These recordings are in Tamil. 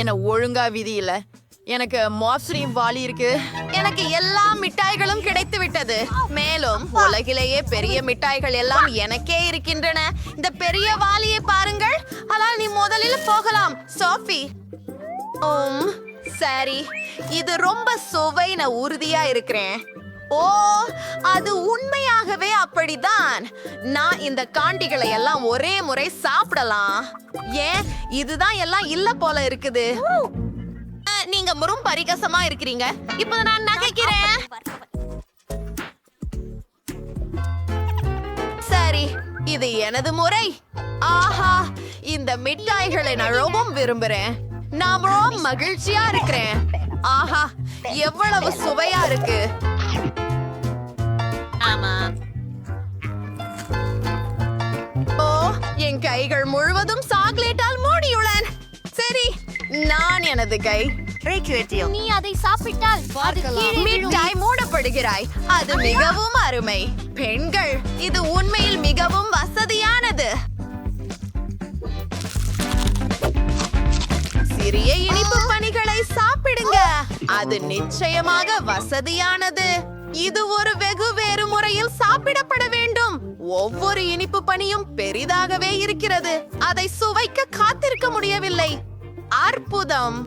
என்ன ஒழுங்கா விதி இல்ல. எனக்கு மோசடியும் வாலி இருக்கு. எனக்கு எல்லா மிட்டாய்களும் கிடைத்து விட்டது. மேலும் உலகிலேயே பெரிய மிட்டாய்கள் எல்லாம் எனக்கே இருக்கின்றன. இந்த பெரிய வாலியை பாருங்கள். ஆனால் நீ முதலில் போகலாம் சோஃபி. சரி, இது ரொம்ப சுவை. நான் உறுதியா இருக்கிறேன். ஓ, அது உண்மையாகவே அப்படிதான். நான் இந்த காண்டிகளை எல்லாம் ஒரே முறை சாப்பிடலாம். ஏன் இதுதான் எல்லாம் இல்ல போல இருக்குது. நீங்க முறும் பரிகசமா இருக்கிறீங்க. இப்ப நான் நகைக்கிறேன். சரி, இது எனது முறை. ஆஹா, இந்த மிட்டாய்களை நான் ரொம்ப விரும்புறேன். நான் ரொம்ப மகிழ்ச்சியா இருக்கிறேன். ஆஹா, எவ்வளவு சுவையா இருக்கு. ஓ, என் கைகள் முழுவதும் சாக்லேட்டால் மூடியுள்ளன. சரி, நான் எனது கை. நீ அதை சாப்பிட்டால் அது கீழே விழும். மிட்டாய் மூடப்படுகிறாய். அது மிகவும் அருமை. பெண்கள், இது உண்மையில் மிகவும் வசதியானது. சிறிய இனிப்பு பணிகளை சாப்பிடுங்க. அது நிச்சயமாக வசதியானது. இது ஒரு வெகு வேறு முறையில் சாப்பிடப்பட வேண்டும். ஒவ்வொரு இனிப்பு பணியும் பெரிதாகவே இருக்கிறது. அதை சுவைக்க காத்திருக்க முடியவில்லை. அற்புதம்.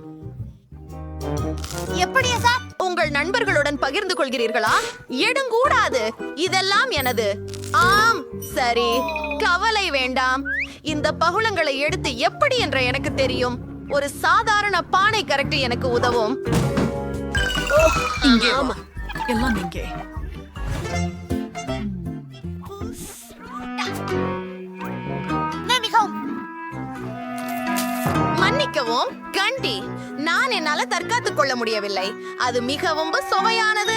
எப்படியா சார்? உங்கள் நண்பர்களுடன் பகிர்ந்து கொள்கிறீர்களா? எடுங்கூடாது. இதெல்லாம் எனது. ஆம், சரி, கவலை வேண்டாம். இந்த பகுளங்களை எடுத்து எப்படி என்ற எனக்கு தெரியும். ஒரு சாதாரண பானை கரெக்ட் எனக்கு உதவும். இங்கே வா. எல்லாம் இங்கே. மன்னிக்கவும் கண்டி, நான் என்னால தற்காத்துக் கொள்ள முடியவில்லை. அது மிகவும் சுவையானது.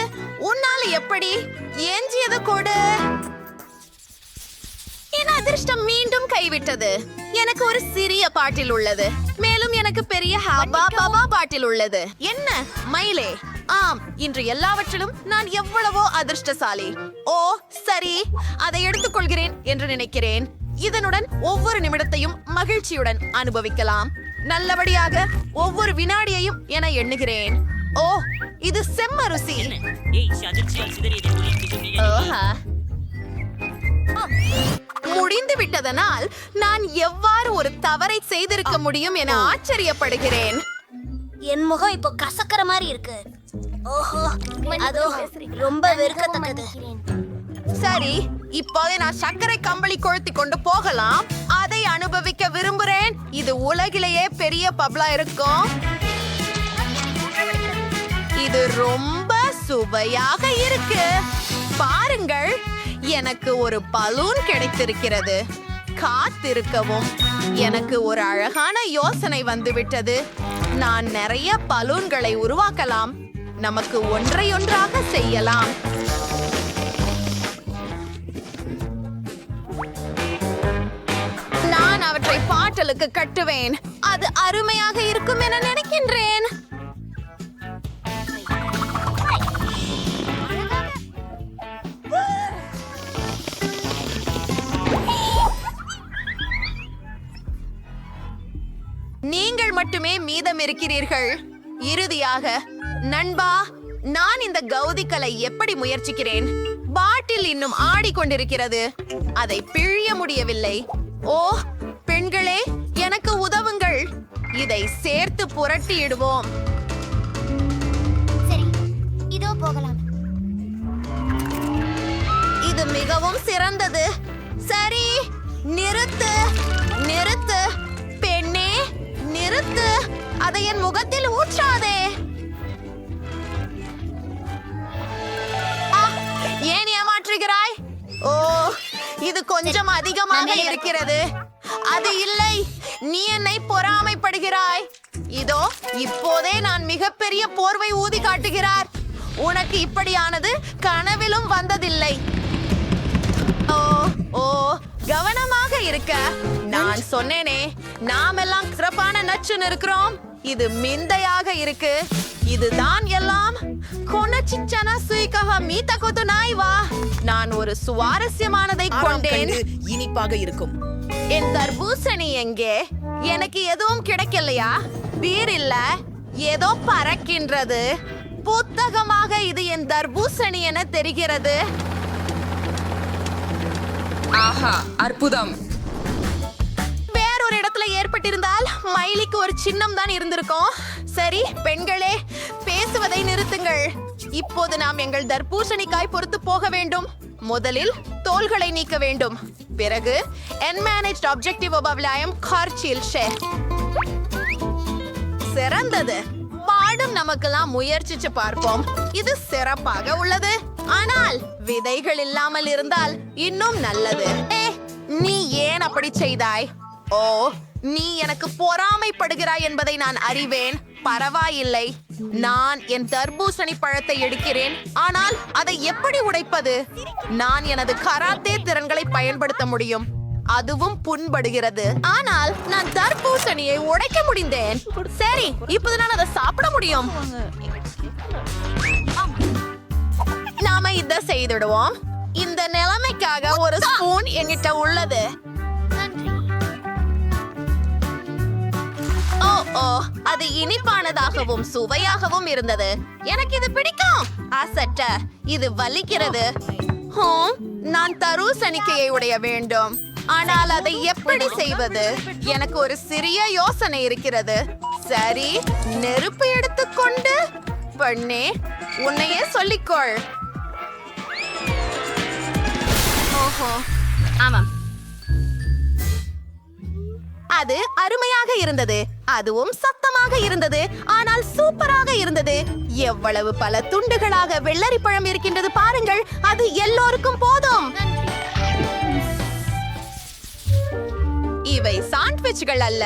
உன்னால எப்படி? எஞ்சியது கொடு. என் அதிர்ஷ்டம் மீண்டும் கைவிட்டது. எனக்கு ஒரு சிறிய பாட்டில் உள்ளது. மேலும் எனக்கு பெரிய ஹாபா பாபா பாட்டில் உள்ளது. என்ன மயிலே? ஆம், இன்று எல்லாவற்றிலும் நான் எவ்வளவோ அதிர்ஷ்டசாலி. ஓ சரி, அதை எடுத்துக்கொள்கிறேன் என்று நினைக்கிறேன். இதனுடன் ஒவ்வொரு நிமிடத்தையும் மகிழ்ச்சியுடன் அனுபவிக்கலாம். நல்லபடியாக ஒவ்வொரு வினாடியையும் என எண்ணுகிறேன். ஓ, இது செம்ம ருசி. முடிந்து விட்டதனால் நான் எவ்வாறு ஒரு தவறை செய்திருக்க முடியும் என ஆச்சரியப்படுகிறேன். என் முகம் இப்போ கசக்கற மாதிரி இருக்கு. ஓஹோ, அதோ ரொம்ப வெறுக்கத்தக்கது. சரி, இப்போது நான் சர்க்கரை கம்பளி கொளுத்தி கொண்டு போகலாம். அதை அனுபவிக்க விரும்புகிறேன். இது உலகிலேயே பெரிய பப்ளா இருக்கும். இது ரொம்ப சுவையாக இருக்கு. பாருங்கள், எனக்கு ஒரு பலூன் கிடைத்திருக்கிறது. காத்திருக்கவும். எனக்கு ஒரு அழகான யோசனை வந்துவிட்டது. நான் நிறைய பலூன்களை உருவாக்கலாம். நமக்கு ஒன்றையொன்றாக செய்யலாம். நான் அவற்றை பாட்டலுக்கு கட்டுவேன். அது அருமையாக இருக்கும் என நினைக்கின்றேன். நீங்கள் மட்டுமே மீதம் இருக்கிறீர்கள். இறுதியாக, நண்பா, நான் இந்த கௌதிக்கலை எப்படி முயற்சிக்கிறேன். பாட்டில் இன்னும் ஆடிக்கொண்டிருக்கிறது. அதை பிழிய முடியவில்லை. ஓ பெண்களே, எனக்கு உதவுங்கள். இதை சேர்த்து புரட்டியிடுவோம். சரி, இதோ போகலாம். இது மிகவும் சிறந்தது. சரி, நிறுத்து நிறுத்து பெண்ணே, நிறுத்து. அதை என் முகத்தில் ஊற்றாதே. ஏன் ஏமாற்றுகிறாய்? ஓ, இது கொஞ்சம் அதிகமாக இருக்கிறது. அது இல்லை, நீ என்னை பொறாமைப்படுகிறாய். இதோ இப்போதே நான் மிகப்பெரிய போர்வை ஊதி காட்டுகிறார். உனக்கு இப்படியானது கனவிலும் வந்ததில்லை. ஓ ஓ, கவனமாக இருக்க. நான் சொன்னேனே, நாமெல்லாம் சிறப்பான நச்சுன்னு இருக்கிறோம். இது மிந்தையாக இருக்கு. இதுதான் எல்லாம். கொனச்சிச்சனா சுயிகஹ மீதகொது நாய்வா. நான் ஒரு சுவாரஸ்யமானதை கொண்டேன். இனிப்பாக இருக்கும். என் தர்பூசணி எங்கே? எனக்கு எதுவும் கிடைக்கலையா? பீர் இல்ல, ஏதோ பறக்கின்றது. புத்தகமாக இது என் தர்பூசணி என தெரிகிறது. ஆஹா, அற்புதம். வேறொரு இடத்துல ஏற்பட்டிருந்தால் மைலிக்கு ஒரு சின்னம் தான் இருந்திருக்கும். சரி பெண்களே, பேசுவதை நிறுத்துங்கள். இப்போது நாம் எங்கள் தர்பூசணிக்காய் பொறுத்து போக வேண்டும். முதலில் தோள்களை நீக்க வேண்டும். பிறகு Unmanaged Objective Obavlayam Kharchilshe. சிறந்தது. பாடும் நமக்கெல்லாம் முயற்சிச்சு பார்ப்போம். இது சிறப்பாக உள்ளது. ஆனால் விதைகள் இல்லாமல் இருந்தால் இன்னும் நல்லது. நீ ஏன் அப்படி செய்தாய்? ஓ, நீ எனக்கு பொறாமைப்படுகிறாய் என்பதை நான் அறிவேன். பரவாயில்லை, நான் என் தர்பூசணி பழத்தை எடுக்கிறேன். ஆனால் அதை எப்படி உடைப்பது? நான் எனது கராத்தே திறன்களை பயன்படுத்த முடியும். அதுவும் புண்படுகிறது. ஆனால் நான் தர்பூசணியை உடைக்க முடிந்தேன். சரி, இப்போது நான் அதை சாப்பிட முடியும். நாம இதை செய்திடுவோம். இந்த நிலைமைக்காக ஒரு ஸ்பூன் என்கிட்ட உள்ளது. ஓ, அது இனிப்பானதாகவும் சுவையாகவும் இருந்தது. எனக்கு இது பிடிக்கும். அசட்ட, இது வலிக்கிறது. நான் தர்பூசணிக்கையை உடைய வேண்டும். ஆனால் அதை எப்படி செய்வது? எனக்கு ஒரு சிறிய யோசனை இருக்கிறது. சரி, நெருப்பு எடுத்துக்கொண்டு பெண்ணே, உன்னையே சொல்லிக்கொள். ஓஹோ, ஆமாம், அது அருமையாக இருந்தது. அதுவும் சத்தமாக இருந்தது. ஆனால் சூப்பராக இருந்தது. எவ்வளவு பல துண்டுகளாக வெள்ளரி பழம் இருக்கின்றது பாருங்கள். அது எல்லோருக்கும் போதும். இவை சாண்ட்விச்கள் அல்ல,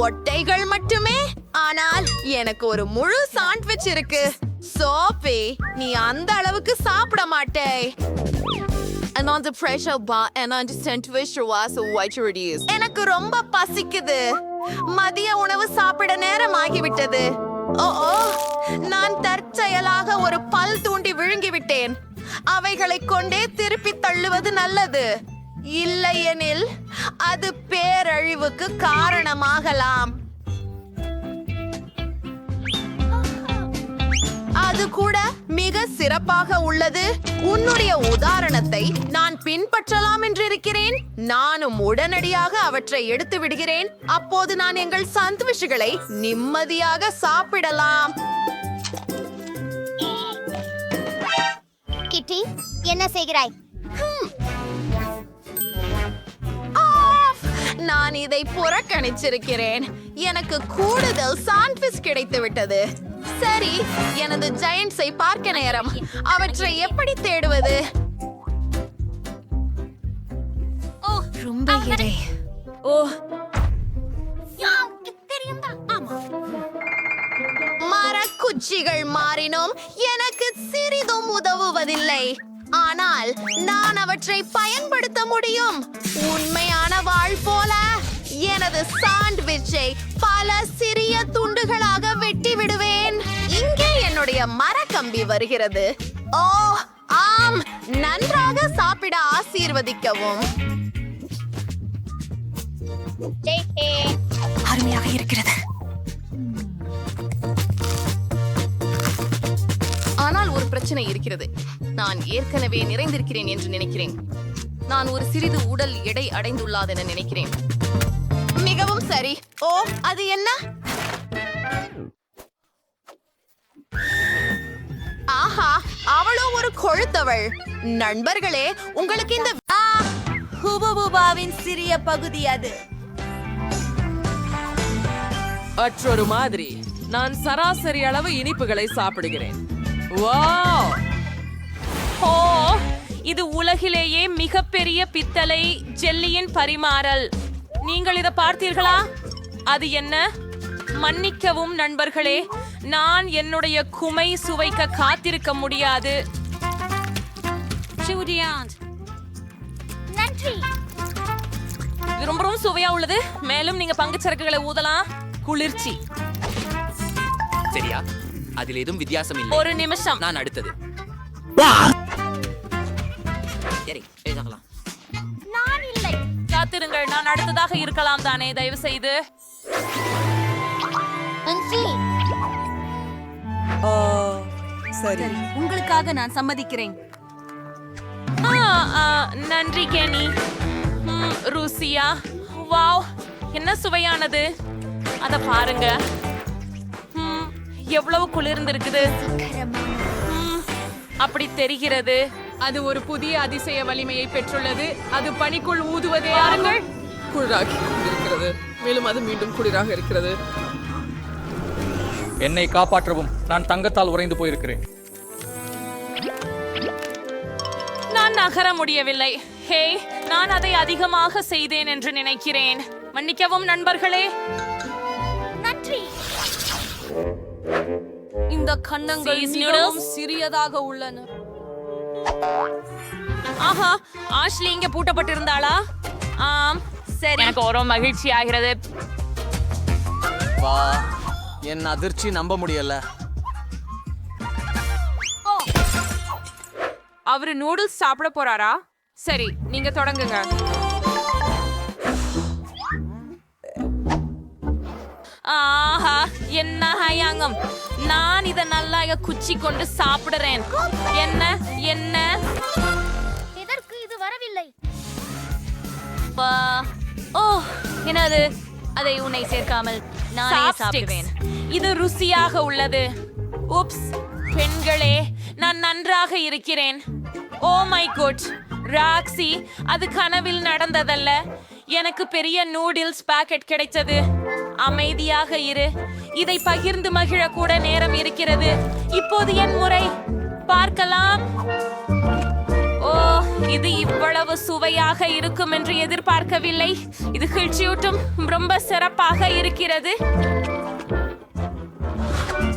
ஒட்டைகள் மட்டுமே. ஆனால் எனக்கு ஒரு முழு சாண்ட்விச் இருக்கு. சோபி, நீ அந்த அளவுக்கு சாப்பிட மாட்டே. எனக்கு ரொம்ப பசிக்குது. மதிய உணவு சாப்பிட நேரம் ஆகிவிட்டது. ஓ, நான் தற்செயலாக ஒரு பல் தூண்டி விழுங்கிவிட்டேன். அவைகளை கொண்டே திருப்பி தள்ளுவது நல்லது. இல்லையெனில் அது பேரழிவுக்கு காரணமாகலாம். அது கூட மிக சிறப்பாக உள்ளது. உன்னுடைய உதாரணத்தை நான் பின்பற்றலாம் என்று இருக்கிறேன். நானும் உடனடியாக அவற்றை எடுத்து விடுகிறேன். அப்போது நான் எங்கள் சாண்ட்விச்களை நிம்மதியாக சாப்பிடலாம். கிட்டி, என்ன செய்கிறாய்? நான் இதை புறக்கணிச்சிருக்கிறேன். எனக்கு கூடுதல் சாண்ட்விச் கிடைத்து விட்டது. சரி, எனது ஜெயண்ட்ஸை பார்க்க நேரம். அவற்றை எப்படி தேடுவது? ரொம்ப எடை. ஓ, மரக்குச்சிகள் மாறினும் எனக்கு சிறிதும் உதவுவதில்லை. ஆனால் நான் அவற்றை பயன்படுத்த முடியும். உண்மையான வாழ் போல எனது சாண்ட்விச்சை பல சிறிய துண்டுகளாக வெட்டி விடுவேன். இங்கே என்னுடைய மரக்கம்பி வருகிறது. ஓ, ஆம், நன்றாக சாப்பிட ஆசீர்வதிக்கவும். அருமையாக இருக்கிறது. ஆனால் ஒரு பிரச்சனை இருக்கிறது. நான் ஏற்கனவே நிறைந்திருக்கிறேன் என்று நினைக்கிறேன். நான் ஒரு சிறிது உடல் எடை அடைந்துள்ளதென நினைக்கிறேன். மிகவும் சரி. ஓ, அது என்ன? ஆஹா, அவளோ ஒரு கொழுத்தவள். நண்பர்களே, உங்களுக்கு இந்த ஹுபுபுபாவின் சிறிய பகுதி அது. மற்றொரு மாதிரி நான் சராசரி அளவு இனிப்புகளை சாப்பிடுகிறேன். வாவ்! ஓ, இது உலகிலேயே மிகப்பெரிய பித்தளை ஜெல்லியின் பரிமாறல். நீங்கள் இதை பார்த்தீர்களா? அது என்ன? மன்னிக்கவும் நண்பர்களே, நான் என்னுடைய குமை சுவைக்க காத்திருக்க முடியாது. நன்றி. இது ரொம்பவும் சுவையா உள்ளது. மேலும் நீங்க பங்கு சரக்குகளை ஊதலாம். குளிர்ச்சி. சரியா? அதில் ஏதும் வித்தியாசம் இல்லை. ஒரு நிமிஷம். நான் அடுத்தது. சரி, எழுதலாம். நான் இல்லை. காத்திருங்கள், நான் அடுத்ததாக இருக்கலாம் தானே, தயவு செய்து. சரி, உங்களுக்காக நான் சம்மதிக்கிறேன். நன்றி கேனி. ருசியா, வாவ், என்ன சுவையானது. அத பாருங்க, எவ்வளவு குளிர்ந்திருக்குது. அப்படி தெரிகிறது. அது ஒரு புதிய அதிசய வலிமையை பெற்றுள்ளது. அது பனிக்குள் ஊதுவதே பாருங்கள். குளிராக இருக்கிறது, மேலும் அது மீண்டும் குளிராக இருக்கிறது. என்னை காப்பாற்றவும், நான் தங்கத்தால் உறைந்து போயிருக்கிறேன். நான் நகர முடியவில்லை. ஹே, நான் அதை அதிகமாக செய்தேன் என்று நினைக்கிறேன். மன்னிக்கவும் நண்பர்களே. நன்றி. இந்த கன்னங்கள் Cheese மிகவும் noodles. சிறியதாக உள்ளன. ஆஹா, ஆஷ்லி இங்க பூட்டப்பட்டிருந்தாளா? ஆம், சரி. எனக்கு ஒரு மகிழ்ச்சி ஆகிறது. வா, என் அதிர்ச்சி நம்ப முடியல. அவரு நூடுல்ஸ் சாப்பிட போறாரா? சரி, நீங்க தொடங்குங்க. ஆஹா, என்ன ஹயாங்கம். நான் இத நல்லா குச்சி கொண்டு சாப்பிடுறேன். என்ன என்ன எதற்கு இது வரவில்லை? ஓ, என்னது? அதை உன்னை சேர்க்காமல் நானே Chopsticks. சாப்பிடுவேன். இது ருசியாக உள்ளது. உப்ஸ், பெண்களே, நான் நன்றாக இருக்கிறேன். ஓ மை குட், ராக்ஸி, அது கனவில் நடந்ததல்ல. எனக்கு பெரிய நூடில்ஸ் பாக்கெட் கிடைத்தது. அமைதியாக இரு. இதை பகிர்ந்து மகிழ கூட நேரம் இருக்கிறது. இப்போது என் முறை. பார்க்கலாம். ஓ, இது இவ்வளவு சுவையாக இருக்கும் என்று எதிர்பார்க்கவில்லை. இது கிழ்ச்சியூட்டும், ரொம்ப சிறப்பாக இருக்கிறது.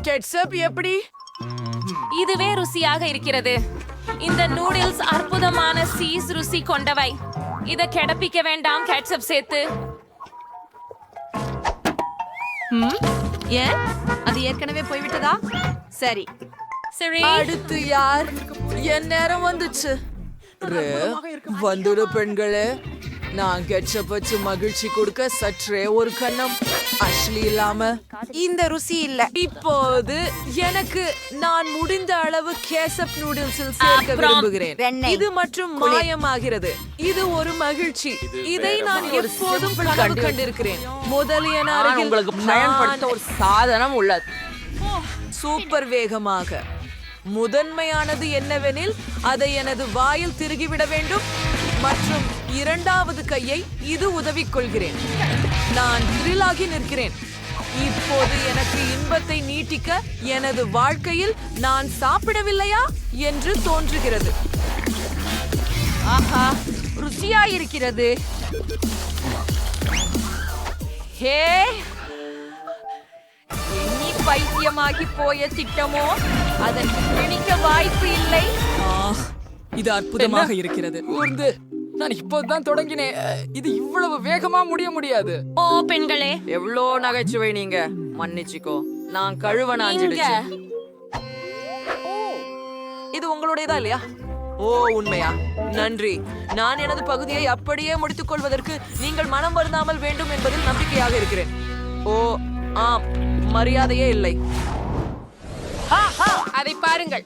கெட்சப் எப்படி? இதுவே ருசியாக இருக்கிறது. இந்த நூடில்ஸ் அற்புதமான சீஸ் ருசி கொண்டவை. இத கெடப்பிக்க வேண்டாம் கேட்சப் சேர்த்து. ஏன் அது ஏற்கனவே போய்விட்டதா? சரி, சரி, அடுத்து யார்? என் நேரம் வந்துச்சு. வந்துடு பெண்களே, நான் கெட்சப் வச்சு மகிழ்ச்சி கொடுக்க சற்றே ஒரு கண்ணம். அஷ்லி இல்லாம இந்த ருசி இல்ல. இப்போது எனக்கு நான் முடிந்த அளவு கேசப் நூடுல்ஸில் சேர்க்க விரும்புகிறேன். இது மற்றும் மாயமாகிறது. இது ஒரு மகிழ்ச்சி. இதை நான் எப்போதும் கனவு கண்டிருக்கிறேன். முதலியன அருகில் உங்களுக்கு பயன்படுத்த ஒரு சாதனம் உள்ளது. சூப்பர் வேகமாக. முதன்மையானது என்னவெனில் அதை எனது வாயில் திருகிவிட வேண்டும் மற்றும் இரண்டாவது கையை இது உதவிக் கொள்கிறேன். நான் த்ரில்லாகி நிற்கிறேன். இப்போது எனக்கு இன்பத்தை நீட்டிக்க எனது வாழ்க்கையில் நான் சாப்பிடவில்லையா என்று தோன்றுகிறது. ஆஹா, ருசியா இருக்கிறது. ஹே, எண்ணி பைத்தியமாகி போய திட்டமோ அதற்கு பிடிக்க வாய்ப்பு இல்லை. இது அற்புதமாக இருக்கிறது. ஊர்ந்து நான் இப்போதான் தொடங்கினேன். இது இவ்வளவு வேகமா முடியாது. ஓ பெண்களே, எவ்வளோ நகைச்சுவை நீங்க. மன்னிச்சுக்கோ, நான் கழுவ இங்க நாஞ்சிடுச்சு. இது உங்களுடையதா இல்லையா? ஓ, உண்மையா? நன்றி. நான் எனது பகுதியை அப்படியே முடித்துக் கொள்வதற்கு நீங்கள் மனம் வருந்தாமல் வேண்டும் என்பதில் நம்பிக்கையாக இருக்கிறேன். ஓ ஆம், மரியாதையே இல்லை. அதை பாருங்கள்.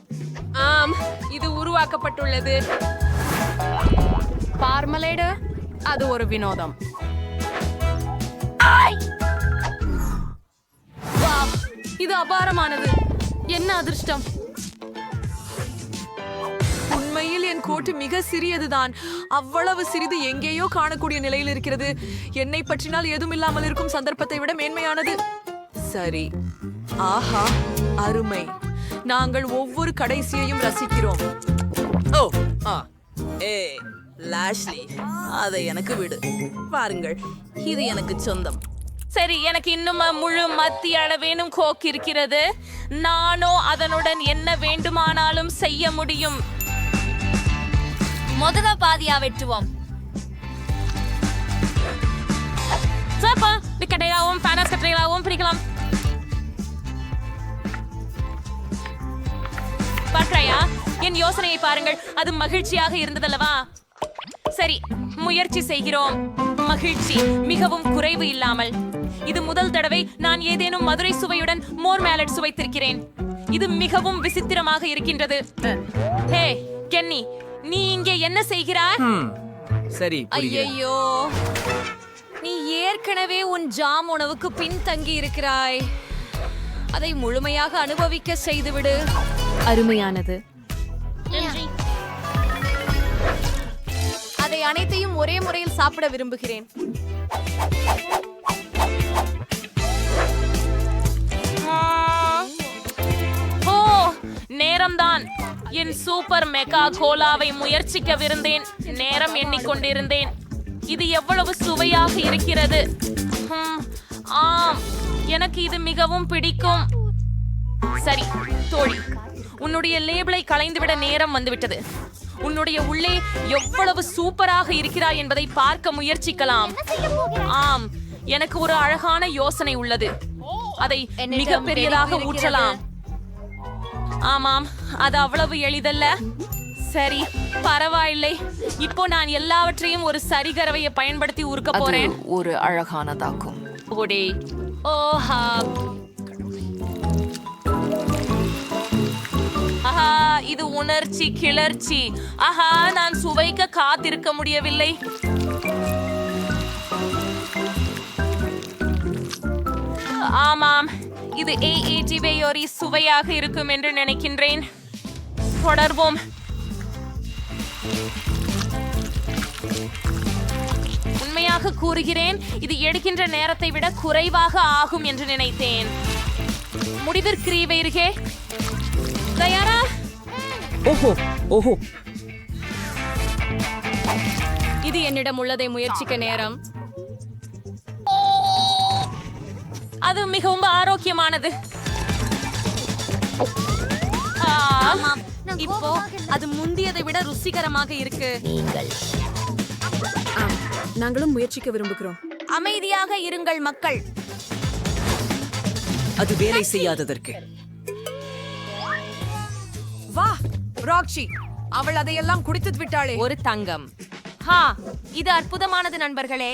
ஆம், இது உருவாக்கப்பட்டுள்ளது. பார்மலேடு, அது ஒரு வினோதம். வாவ், இது அபாரமானது. என்ன அதிர்ஷ்டம். உண்மையில் என் கோட்டு மிக சிறியதுதான். அவ்வளவு சிறிது எங்கேயோ காணக்கூடிய நிலையில் இருக்கிறது. என்னை பற்றினால் ஏதும் இல்லாமல் இருக்கும் சந்தர்ப்பத்தை விட மேன்மையானது. சரி, ஆஹா, அருமை. நாங்கள் ஒவ்வொரு கடைசியையும் ரசிக்கிறோம். ஓ, ஏ லாஷ்லி, அதை எனக்கு விடு. பாருங்கள், இது எனக்கு சொந்தம். சரி, எனக்கு இன்னும் முழு மத்திய அளவேனும் கோக் இருக்கிறது. நானோ அதனுடன் என்ன வேண்டுமானாலும் செய்ய முடியும். முதல்ல பாதியா வெட்டுவோம். சப்பா, கட்டையாகவும் பேனஸ் கட்டையாகவும் பிரிக்கலாம். பார்க்கறாயா? என் யோசனையை பாருங்கள். அது மகிழ்ச்சியாக இருந்ததல்லவா? சரி, முயற்சி செய்கிறோம். மகிழ்ச்சி மிகவும் குறைவு இல்லாமல். இது முதல் தடவை நான் ஏதேனும் மதுரை சுவையுடன் மோர் மேலட் சுவைத்திருக்கிறேன். இது மிகவும் விசித்திரமாக இருக்கின்றது. ஹே கென்னி, நீ இங்கே என்ன செய்கிறாய்? சரி, ஐயோ, நீ ஏற்கனவே உன் ஜாம் உணவுக்கு பின்தங்கி இருக்கிறாய். அதை முழுமையாக அனுபவிக்க செய்துவிடு. அருமையானது. அதை அனைத்தையும் ஒரே முறையில் சாப்பிட விரும்புகிறேன். ஓ, நேரம்தான். என் சூப்பர் மெகா கோலாவை முயற்சிக்கவிருந்தேன். நேரம் எண்ணிக்கொண்டிருந்தேன். இது எவ்வளவு சுவையாக இருக்கிறது. ஆம், எனக்கு இது மிகவும் பிடிக்கும். சரி தோழி, உன்னுடைய லேபிளை களைந்துவிட நேரம் வந்துவிட்டது. உன்னுடைய உள்ளே எவ்வளவு சூப்பராக இருக்கிறாய் என்பதை பார்க்க முயற்சிக்கலாம். ஆம், எனக்கு ஒரு அழகான யோசனை உள்ளது. அதை மிக பெரியதாக ஊற்றலாம். ஆமாம், அது அவ்வளவு எளிதல்ல. சரி, பரவாயில்லை. இப்போ நான் எல்லாவற்றையும் ஒரு சரிகரவையை பயன்படுத்தி உருக்க போறேன். ஒரு அழகானதாக்கும். ஓடே, ஓஹா, ஆஹா, இது உணர்ச்சி கிளர்ச்சி. ஆஹா, நான் சுவைக்க காத்திருக்க முடியவில்லை. ஆமாம், இது AAT வேயோரி சுவையாக இருக்கும் என்று நினைக்கின்றேன். தொடர்வோம். உண்மையாக கூறுகிறேன், இது எடுக்கின்ற நேரத்தை விட குறைவாக ஆகும் என்று நினைத்தேன். முடிவிற்கிறீர்களே, தயாரா? ஓஹோ, இது என்னிடம் உள்ளதை முயற்சிக்க நேரம். அது மிகவும் ஆரோக்கியமானது. இப்போ அது முந்தியதை விட ருசிகரமாக இருக்கு. நாங்களும் முயற்சிக்க விரும்புகிறோம். அமைதியாக இருங்கள் மக்கள். அது வேலை செய்யாததற்கு. வா ராக்ஷி, அவள் அதையெல்லாம் குடித்து விட்டாளே. ஒரு தங்கம். இது அற்புதமானது நண்பர்களே.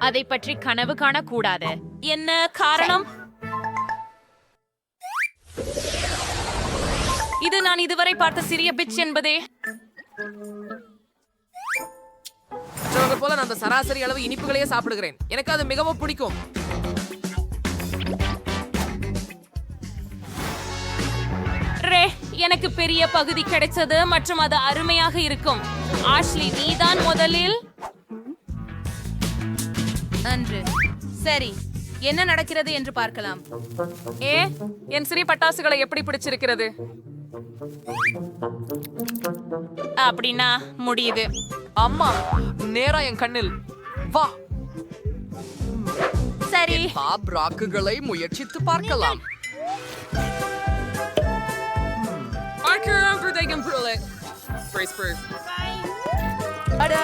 அதை பற்றி கனவு காணக்கூடாது. என்ன காரணம்? இது நான் இதுவரை பார்த்த சிறிய பிட்ச் என்பதே. மற்றவங்க போல நான் அந்த சராசரி அளவு இனிப்புகளையே சாப்பிடுகிறேன். எனக்கு அது மிகவும் பிடிக்கும். எனக்கு பெரிய பகுதி கிடைச்சது மற்றும் அது அருமையாக இருக்கும். ஆஷ்லி, நீதான் முதலில். நன்று. சரி, என்ன நடக்கிறது என்று பார்க்கலாம். என் சிறிய பட்டாசுகளை எப்படி பிடிச்சிருக்கிறது? அப்படின்னா முடியுது. அம்மா, நேரா என் கண்ணில். வா, சரி, பாப் ராக்குகளை முயற்சித்து பார்க்கலாம். அட,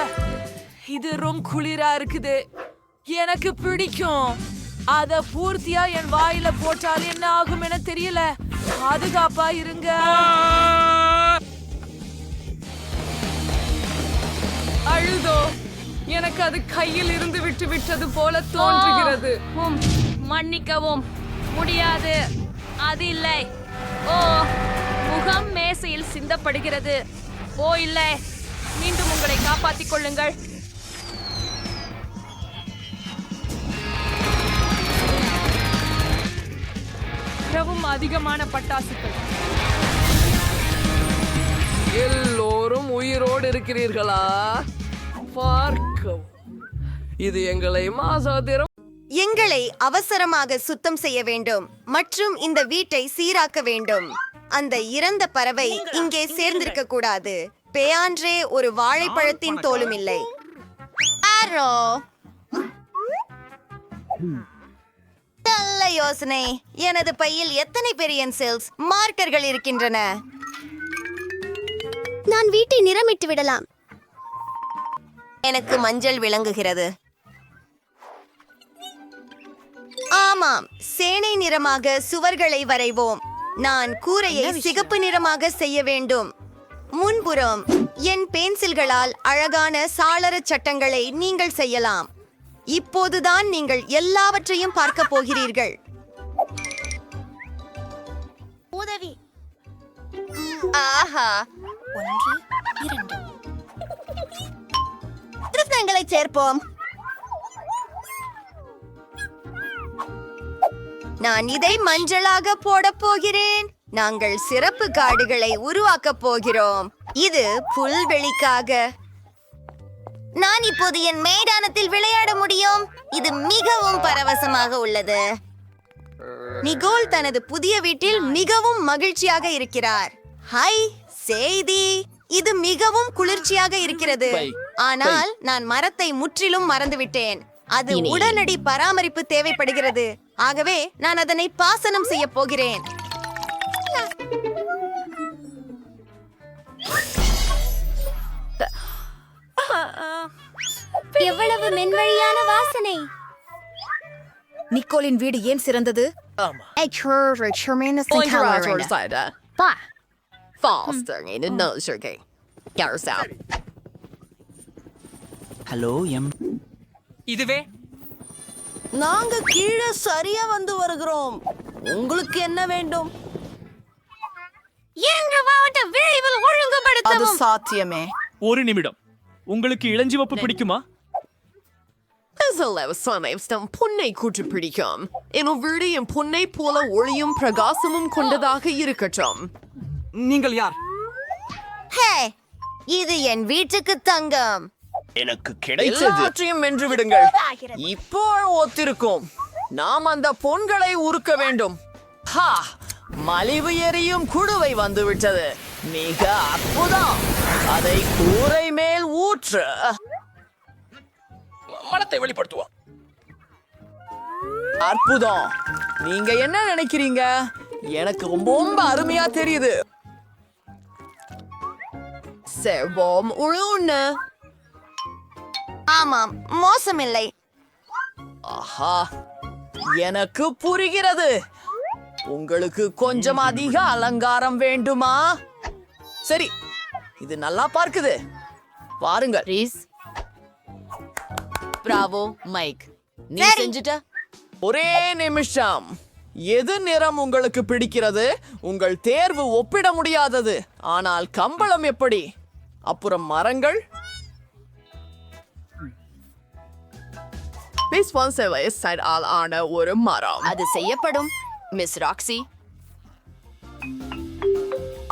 இது ரொம்ப குளிரா இருக்குது. எனக்கு பிடிக்கும். அத பூர்த்தியா என் வாயில போட்டால் என்ன ஆகும் என தெரியல. பாதுகாப்பா இருங்க. அழுதோ, எனக்கு அது கையில் இருந்து விட்டு விட்டது போல தோன்றுகிறது. மன்னிக்கவும், முடியாது. அது இல்லை. ஓ, முகம் மேசையில் சிந்தப்படுகிறது. ஓ இல்லை, மீண்டும் உங்களை காப்பாற்றிக் கொள்ளுங்கள். மிகவும் அதிகமான பட்டாசுகள். எல்லோரும் உயிரோடு இருக்கிறீர்களா? பார்க்கவும். இது எங்களை மாசாதிரம். எங்களை அவசரமாக சுத்தம் செய்ய வேண்டும் மற்றும் இந்த வீட்டை சீராக்க வேண்டும். அந்த இறந்த பறவை இங்கே சேர்ந்திருக்க கூடாது. பேயான்றே ஒரு வாழைப்பழத்தின் தோலும் இல்லை. நல்ல யோசனை. எனது பையில் எத்தனை பெரியன்சில்ஸ் மார்க்கர்கள் இருக்கின்றன? நான் வீட்டை நிறமிட்டு விடலாம். எனக்கு மஞ்சள் விளங்குகிறது. ஆமாம், சேனை நிறமாக சுவர்களை வரைவோம். நான் கூரையை சிகப்பு நிறமாக செய்ய வேண்டும். முன்புறம் என் பென்சில்களால் அழகான சாளர சட்டங்களை நீங்கள் செய்யலாம். இப்போதுதான் நீங்கள் எல்லாவற்றையும் பார்க்க போகிறீர்கள். உதவி. ஆஹா, 1 2 திருத்தங்களை சேர்ப்போம். நான் இதை மஞ்சளாக போடப் போகிறேன். நாங்கள் சிறப்பு கார்டுகளை உருவாக்கப் போகிறோம். இது புல்வெளிக்காக. நான் இப்போது என் மைதானத்தில் விளையாட முடியும். இது மிகவும் பரவசமாக உள்ளது. நிகோல் தனது புதிய வீட்டில் மிகவும் மகிழ்ச்சியாக இருக்கிறார். ஹாய் செய்தி, இது மிகவும் குளிர்ச்சியாக இருக்கிறது. ஆனால் நான் மரத்தை முற்றிலும் மறந்துவிட்டேன். அது உடனடி பராமரிப்பு தேவைப்படுகிறது. ஆகவே நான் அதனை பாசனம் செய்ய போகிறேன். எவ்வளவு மென்வழியான வாசனை. நிக்கோலின் வீடு ஏன் சிறந்தது? ஹலோ இதுவே நாங்க கீழே சரியா வந்து வருகிறோம். உங்களுக்கு என்ன வேண்டும்? எங்க மாவட்ட விரைவில் ஒழுங்குபடுத்தவும். சாத்தியமே. ஒரு நிமிடம். உங்களுக்கு இளஞ்சிவப்பு பிடிக்குமா? பொன்னை கூற்று பிடிக்கும். என் வீடு என் பொன்னை போல ஒளியும் பிரகாசமும் கொண்டதாக இருக்கட்டும். நீங்கள் யார்? ஹே, இது என் வீட்டுக்கு தங்கம். எனக்கு கிடைச்சது. வென்று விடுங்கள். இப்போ ஒத்திருக்கும். நாம் அந்த பொன்களை உருக்க வேண்டும். ஹா, மலிவு எரியும் குடுவை வந்து விட்டது. மிக அற்புதம். அதை கூரை மேல் ஊற்று. மனத்தை வெளிப்படுத்துவோம். அற்புதம். நீங்க என்ன நினைக்கிறீங்க? எனக்கு ரொம்ப அருமையா தெரியுது. செல்வம் உழுன்னு. ஆமாம், மோசமில்லை. ஆஹா, எனக்கு புரிகிறது. உங்களுக்கு கொஞ்சம் அதிக அலங்காரம் வேண்டுமா? சரி, இது நல்லா பார்க்குது. பாருங்க. பிராவோ மைக், நீ செஞ்சுட்ட. ஒரே நிமிஷம். எது நிறம் உங்களுக்கு பிடிக்கிறது? உங்கள் தேர்வு ஒப்பிட முடியாதது. ஆனால் கம்பளம் எப்படி? அப்புறம் மரங்கள். ஒரு மரம். அது செய்யப்படும் மிஸ் ராக்ஸி.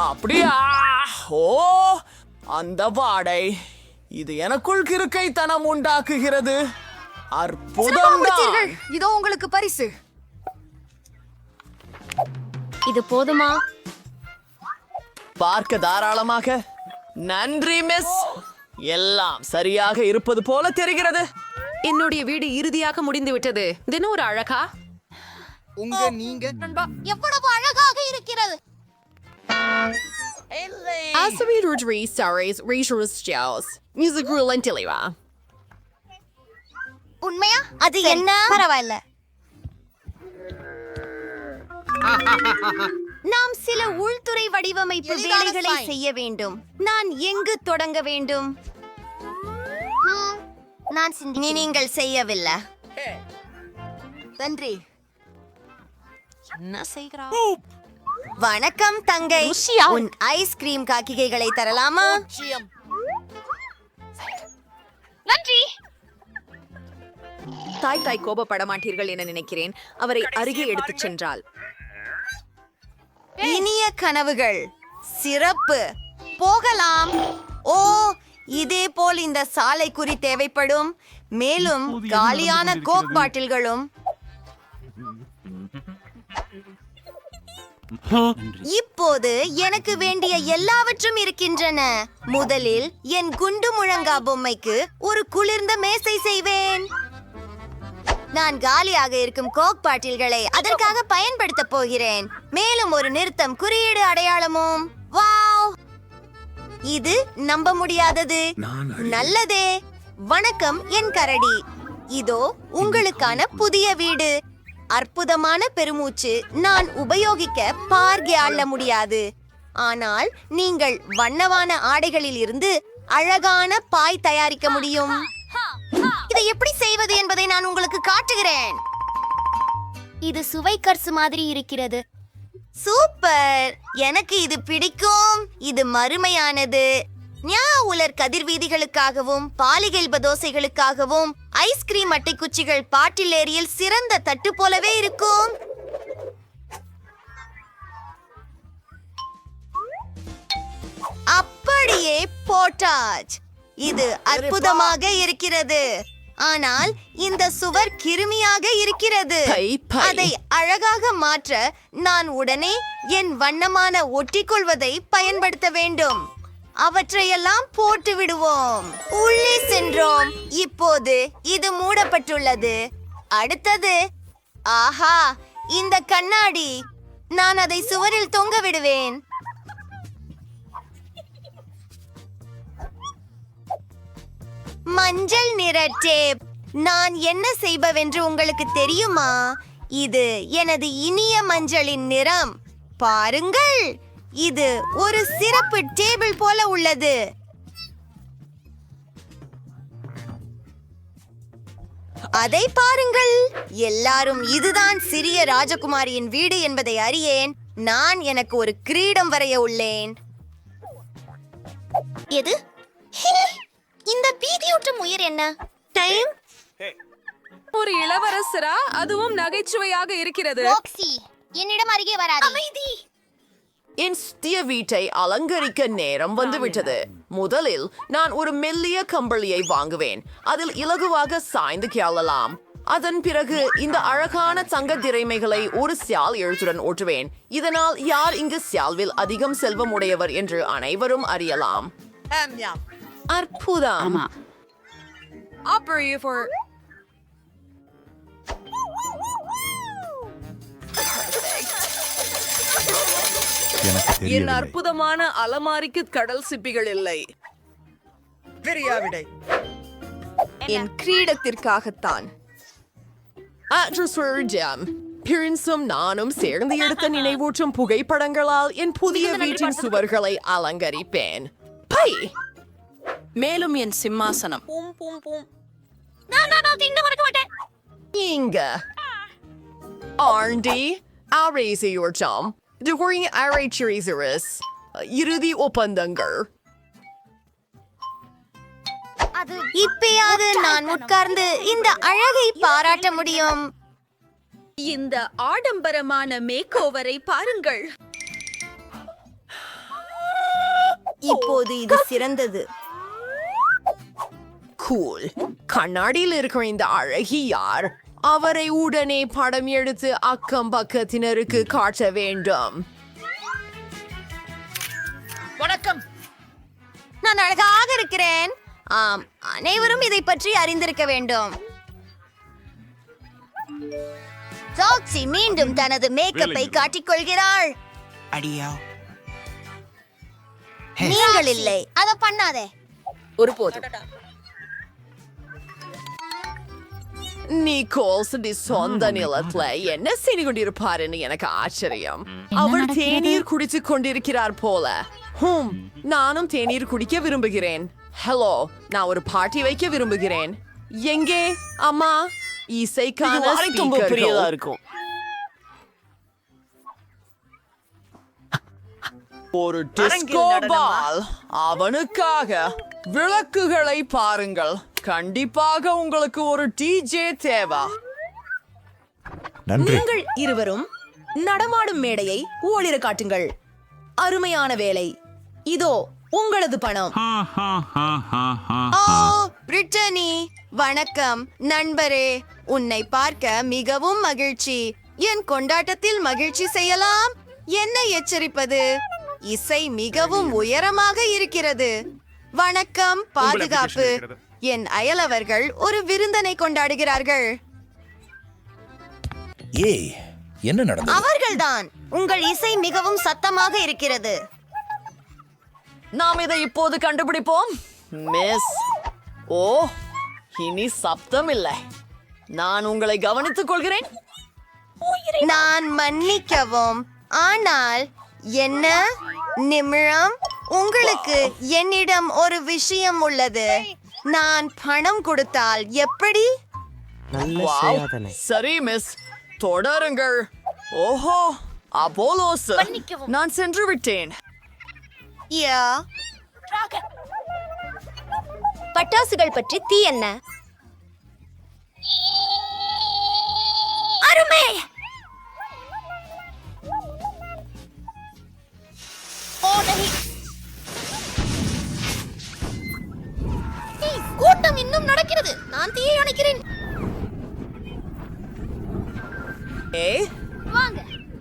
அப்படியா? ஓ, அந்த வாடை. இது எனக்குள் கிறுக்கைத்தனம் உண்டாக்குகிறது. அற்புதம். இதோ உங்களுக்கு பரிசு. இது போதுமா? பார்க்க தாராளமாக. நன்றி மிஸ். எல்லாம் சரியாக இருப்பது போல தெரிகிறது. என்னுடைய வீடு இறுதியாக முடிந்து விட்டது. தினம் ஒரு அழகா. எவ்வளவு அழகாக இருக்கிறது. உண்மையா? அது என்ன? பரவாயில்ல. நாம் சில உள்துறை வடிவமைப்பு வேலைகளை செய்ய வேண்டும். நான் எங்கு தொடங்க வேண்டும்? நான் நீங்கள் செய்யவில்லை. நன்றி. என்ன செய்கிறா? வணக்கம் தங்கை. உன் ஐஸ்கிரீம் காக்கிகைகளை தரலாமா? நன்றி. தாய் கோபப்பட மாட்டீர்கள் என நினைக்கிறேன். அவரை அருகே எடுத்துச் சென்றால். இனிய கனவுகள். சிறப்பு. போகலாம். ஓ, இதே போல் இந்த சாலை குறி தேவைப்படும். மேலும் காலியான கோக் பாட்டில்களும். இப்போது எனக்கு வேண்டிய எல்லாவற்றும் இருக்கின்றன. முதலில் என் குண்டு முழங்கா பொம்மைக்கு ஒரு குளிர்ந்த மேசை செய்வேன். நான் காலியாக இருக்கும் கோக் பாட்டில்களை அதற்காக பயன்படுத்த போகிறேன். மேலும் ஒரு நிறுத்தம் குறியீடு அடையாளமும். வாவ், இது நம்ப முடியாதது. நல்லதே. வணக்கம் என் கரடி. இதோ உங்களுக்கான புதிய வீடு. அற்புதமான பெருமூச்சு. நான் உபயோகிக்க பார்வை ஆள முடியாது. ஆனால் நீங்கள் வண்ணவான ஆடைகளில் இருந்து அழகான பாய் தயாரிக்க முடியும். இதை எப்படி செய்வது என்பதை நான் உங்களுக்கு காட்டுகிறேன். இது சுவை கர்சு மாதிரி இருக்கிறது. சூப்பர், எனக்கு இது பிடிக்கும். இது மறுமையானது. ஞா உலர் கதிர்வீதிகளுக்காகவும் பாலிகெல்ப தோசைகளுக்காகவும் ஐஸ்கிரீம் அட்டை குச்சிகள் பாட்டில் ஏரியில் சிறந்த தட்டு போலவே இருக்கும். அப்படியே போட்டாச். இது அற்புதமாக இருக்கிறது. ஆனால் இந்த சுவர் கிருமியாக இருக்கிறது. அதை அழகாக மாற்ற நான் உடனே என் வண்ணமான ஒட்டிக்கொள்வதை பயன்படுத்த வேண்டும். அவற்றையெல்லாம் போட்டு விடுவோம். உள்ளே சென்றோம். இப்போது இது மூடப்பட்டுள்ளது. அடுத்தது, ஆஹா, இந்த கண்ணாடி. நான் அதை சுவரில் தொங்க விடுவேன். மஞ்சள் நிற டேப். நான் என்ன செய்பவென்று உங்களுக்கு தெரியுமா? இது எனது இனிய மஞ்சளின் நிறம். பாருங்கள், இது ஒரு சிறப்பு டேபிள் போல உள்ளது. அதை பாருங்கள். எல்லாரும் இதுதான் சிறிய ராஜகுமாரியின் வீடு என்பதை அறியேன். நான் எனக்கு ஒரு கிரீடம் வரைய உள்ளேன். எது? இந்த பீதியூட்டும் உயிர் என்ன? டைம். ஒரு இளவரசரா? அதுவும் நகைச்சுவையாக இருக்கிறது. ராக்ஸி, என்னிடம் அருகே வராதே. அமைதி. என் சிறிய வீட்டை அலங்கரிக்க நேரம் வந்துவிட்டது. முதலில் நான் ஒரு மெல்லிய கம்பளியை வாங்குவேன். அதில் இலகுவாக சாய்ந்து கேளலாம். அதன் பிறகு இந்த அழகான தங்க திரைமைகளை ஒரு சியால் எழுத்துடன் ஓட்டுவேன். இதனால் யார் இங்கு சியால்வில் அதிகம் செல்வம் உடையவர் என்று அனைவரும் அறியலாம். அற்புதம். என் அற்புதமான அலமாரிக்கு கடல் சிப்பிகள் இல்லை. என் கிரீடத்திற்காகத்தான். பிரின்ஸும் நானும் சேர்ந்து எடுத்த நினைவூட்டும் புகைப்படங்களால் என் புதிய வீட்டின் சுவர்களை அலங்கரிப்பேன். பை. மேலும் என் சிம்மாசனம். இங்க ஆண்டி அரேசியோர்ஜாம் during Arachirisaris இறுதி ஒப்பந்தங்கள். இப்பயாவது நான் உட்கார்ந்து இந்த அழகை பாராட்ட முடியும். இந்த ஆடம்பரமான மேக்கோவரை பாருங்கள். இப்போது இது சிறந்தது. கூல். கண்ணாடியில் இருக்கிற இந்த அழகி யார்? அவரை உடனே படம் எடுத்து அக்கம் பக்கத்தினருக்கு காட்ட வேண்டும். வணக்கம். நான் அழகாக இருக்கிறேன். ஆம், அனைவரும் இதை பற்றி அறிந்திருக்க வேண்டும். ராக்ஸி மீண்டும் தனது மேக்கப்பை காட்டிக்கொள்கிறாள். அடியா நீங்கள் இல்லை, அதை பண்ணாதே. ஒருபோதும். நிக்கோல்ஸ் சொந்த நிலத்துல என்ன செய்து கொண்டிருப்பாருன்னு எனக்கு ஆச்சரியம். அவர் தேநீர் குடித்துக் கொண்டிருக்கிறார் போல. நானும் தேநீர் குடிக்க விரும்புகிறேன். ஹலோ, நான் ஒரு பார்ட்டி வைக்க விரும்புகிறேன். எங்கே அம்மா? இசைக்கான ஸ்பீக்கர்கள். இருக்கும். ஒரு டிஸ்கோ பால். அவனுக்காக விளக்குகளை பாருங்கள். கண்டிப்பாக உங்களுக்கு ஒரு டிஜே தேவை. நீங்கள் இருவரும் நடமாடும் மேடையை ஓளிர காட்டுங்கள். அருமையான வேலை. இதோ உங்களது பணம். பிரிட்டனி, வணக்கம் நண்பரே. உன்னை பார்க்க மிகவும் மகிழ்ச்சி. என் கொண்டாட்டத்தில் மகிழ்ச்சி செய்யலாம். என்ன எச்சரிப்பது? இசை மிகவும் உயரமாக இருக்கிறது. வணக்கம், பாதுகாப்பு. என் அயலவர்கள் ஒரு விருந்தனை கொண்டாடுகிறார்கள். ஏய், என்ன நடந்தது? அவர்கள்தான். உங்கள் இசை மிகவும் சத்தமாக இருக்கிறது. நாம் இதை இப்போது கண்டுபிடிப்போம். மிஸ், ஓ, இனி சப்தம் இல்லை. நான் உங்களை கவனித்துக் கொள்கிறேன். நான் மன்னிக்கவும், ஆனால் என்ன? நிமிடம், உங்களுக்கு என்னிடம் ஒரு விஷயம் உள்ளது. நான் பணம் கொடுத்தால் எப்படி? சரி மிஸ், தொடருங்கள். ஓஹோ, அப்போலோஸ், நான் சென்று விட்டேன். யா, பட்டாசுகள் பற்றி தீ என்ன? அருமை. கூட்டம் இன்னும் நடக்கிறது. நான் தீயை அணைக்கிறேன். வாங்க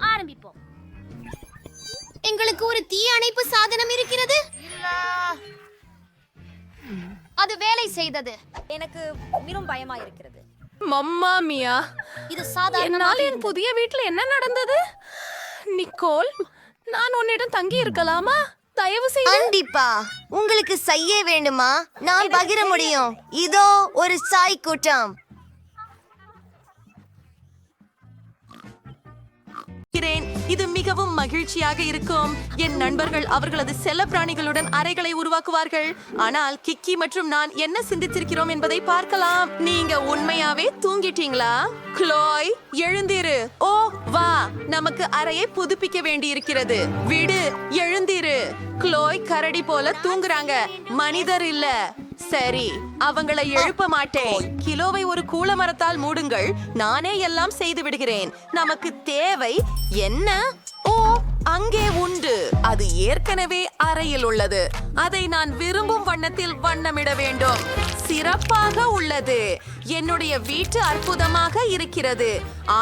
ஆரம்பிப்போம். எங்களுக்கு ஒரு தீ அணைப்பு சாதனம் இருக்கிறது. அது வேலை செய்தது. எனக்கு மிகவும் பயமா இருக்கிறது. மம்மா மியா, இது சாதாரண. என்னால் என் புதிய வீட்டுல என்ன நடந்தது? நிக்கோல், நான் உன்னிடம் தங்கி இருக்கலாமா? தயவு செய்து. கண்டிப்பா. உங்களுக்கு செய்ய வேண்டுமா? நான் பகிர முடியும். இதோ ஒரு சாய் கூட்டம். இது மிகவும் மகிழ்ச்சியாக இருக்கும். என் நண்பர்கள் அவர்களது செல்ல பிராணிகளுடன் அறைகளை உருவாக்குவார்கள். ஆனால் கிக்கி மற்றும் நான் என்ன சிந்தித்திருக்கிறோம் என்பதை பார்க்கலாம். நீங்க உண்மையாவே தூங்கிட்டீங்களா? க்ளோய், எழுந்திரு. ஓ வா, நமக்கு அறையை புதுப்பிக்க வேண்டி இருக்கிறது. விடு, எழுந்திரு. க்ளோய் கரடி போல தூங்குறாங்க, மனிதர் இல்ல. சரி, அவங்களை எழுப்ப மாட்டேன். கிலோவை ஒரு கூள மரத்தால் மூடுங்கள். நானே எல்லாம் செய்து விடுகிறேன். நமக்கு தேவை என்ன? ஓ, அங்கே உண்டு. அது ஏற்கனவே அறையில் உள்ளது. அதை நான் விரும்பும் வண்ணத்தில் வண்ணமிட வேண்டும். சிறப்பாக உள்ளது. என்னுடைய வீட்டு அற்புதமாக இருக்கிறது.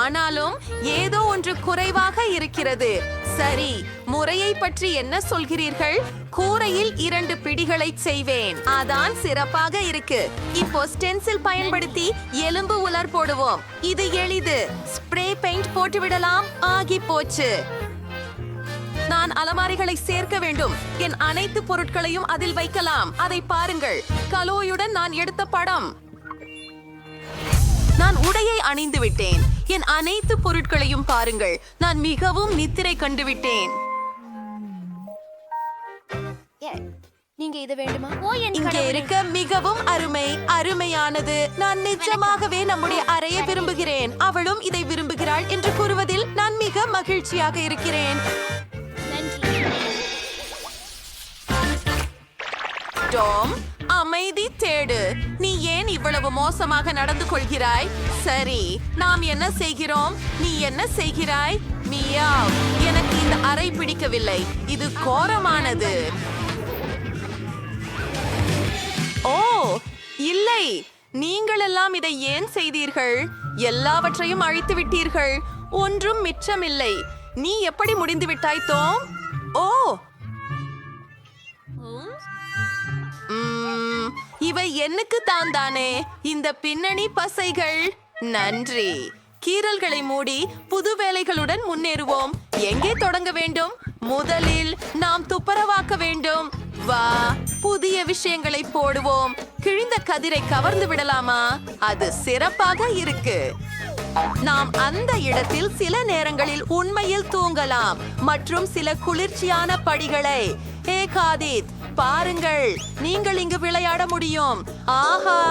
ஆனாலும் ஏதோ ஒன்று குறைவாக இருக்கிறது. சரி, முறையை பற்றி என்ன சொல்கிறீர்கள்? கூரையில் 2 பிடிகளை செய்வேன். அதான் சிறப்பாக இருக்கு. இப்போ ஸ்டென்சில் பயன்படுத்தி எலும்பு உலர் போடுவோம். இது எளிது. ஸ்ப்ரே பெயிண்ட் போட்டு விடலாம். ஆகி போச்சு. நான் அலமாரிகளை சேர்க்க வேண்டும். என் அனைத்து பொருட்களையும் அதில் வைக்கலாம். அதை பாருங்கள். கலோயுடன் நான் எடுத்த படம். நான் உடையை அணிந்து விட்டேன். என் அனைத்து பொருட்களையும் பாருங்கள். நான் மிகவும் நித்திரை கண்டு விட்டேன். நீங்க இது வேண்டுமா? இங்கே இருக்க மிகவும் அருமையானது. நான் நிஜமாகவே நம்முடைய அறையை விரும்புகிறேன். அவளும் இதை விரும்புகிறாள் என்று கூறுவதில் நான் மிக மகிழ்ச்சியாக இருக்கிறேன். டாம், அமைதி தேடு. நீ ஏன் இவ்வளவு மோசமாக நடந்து கொள்கிறாய்? சரி, நாம் என்ன செய்கிறோம்? நீ என்ன செய்கிறாய்? மியாவ், எனக்கு இந்த அறை பிடிக்கவில்லை. இது கோரமானது. ஓ இல்லை, நீங்கள் எல்லாம் இதை ஏன் செய்தீர்கள்? எல்லாவற்றையும் அழித்து விட்டீர்கள். ஒன்றும் மிச்சமில்லை. நீ எப்படி முடிந்து விட்டாய் தோம்? ஓ, இவை எனக்கு தான் தானே. இந்த பின்னணி பசைகள். நன்றி. கீறல்களை மூடி புது வேலைகளுடன் முன்னேறுவோம். எங்கே தொடங்க வேண்டும்? முதலில் நாம் துப்புரவாக்க வேண்டும். வா, புதிய விஷயங்களை போடுவோம். கிழிந்த கதிரை கவர்ந்து விடலாமா? அது சிறப்பாக இருக்கு. நாம் அந்த இடத்தில் சில நேரங்களில் உண்மையில் தூங்கலாம் மற்றும் சில குளிர்ச்சியான படிகளை. ஏ காதித், பாருங்கள், நீங்கள் இங்கு விளையாட முடியும். ஆஹா,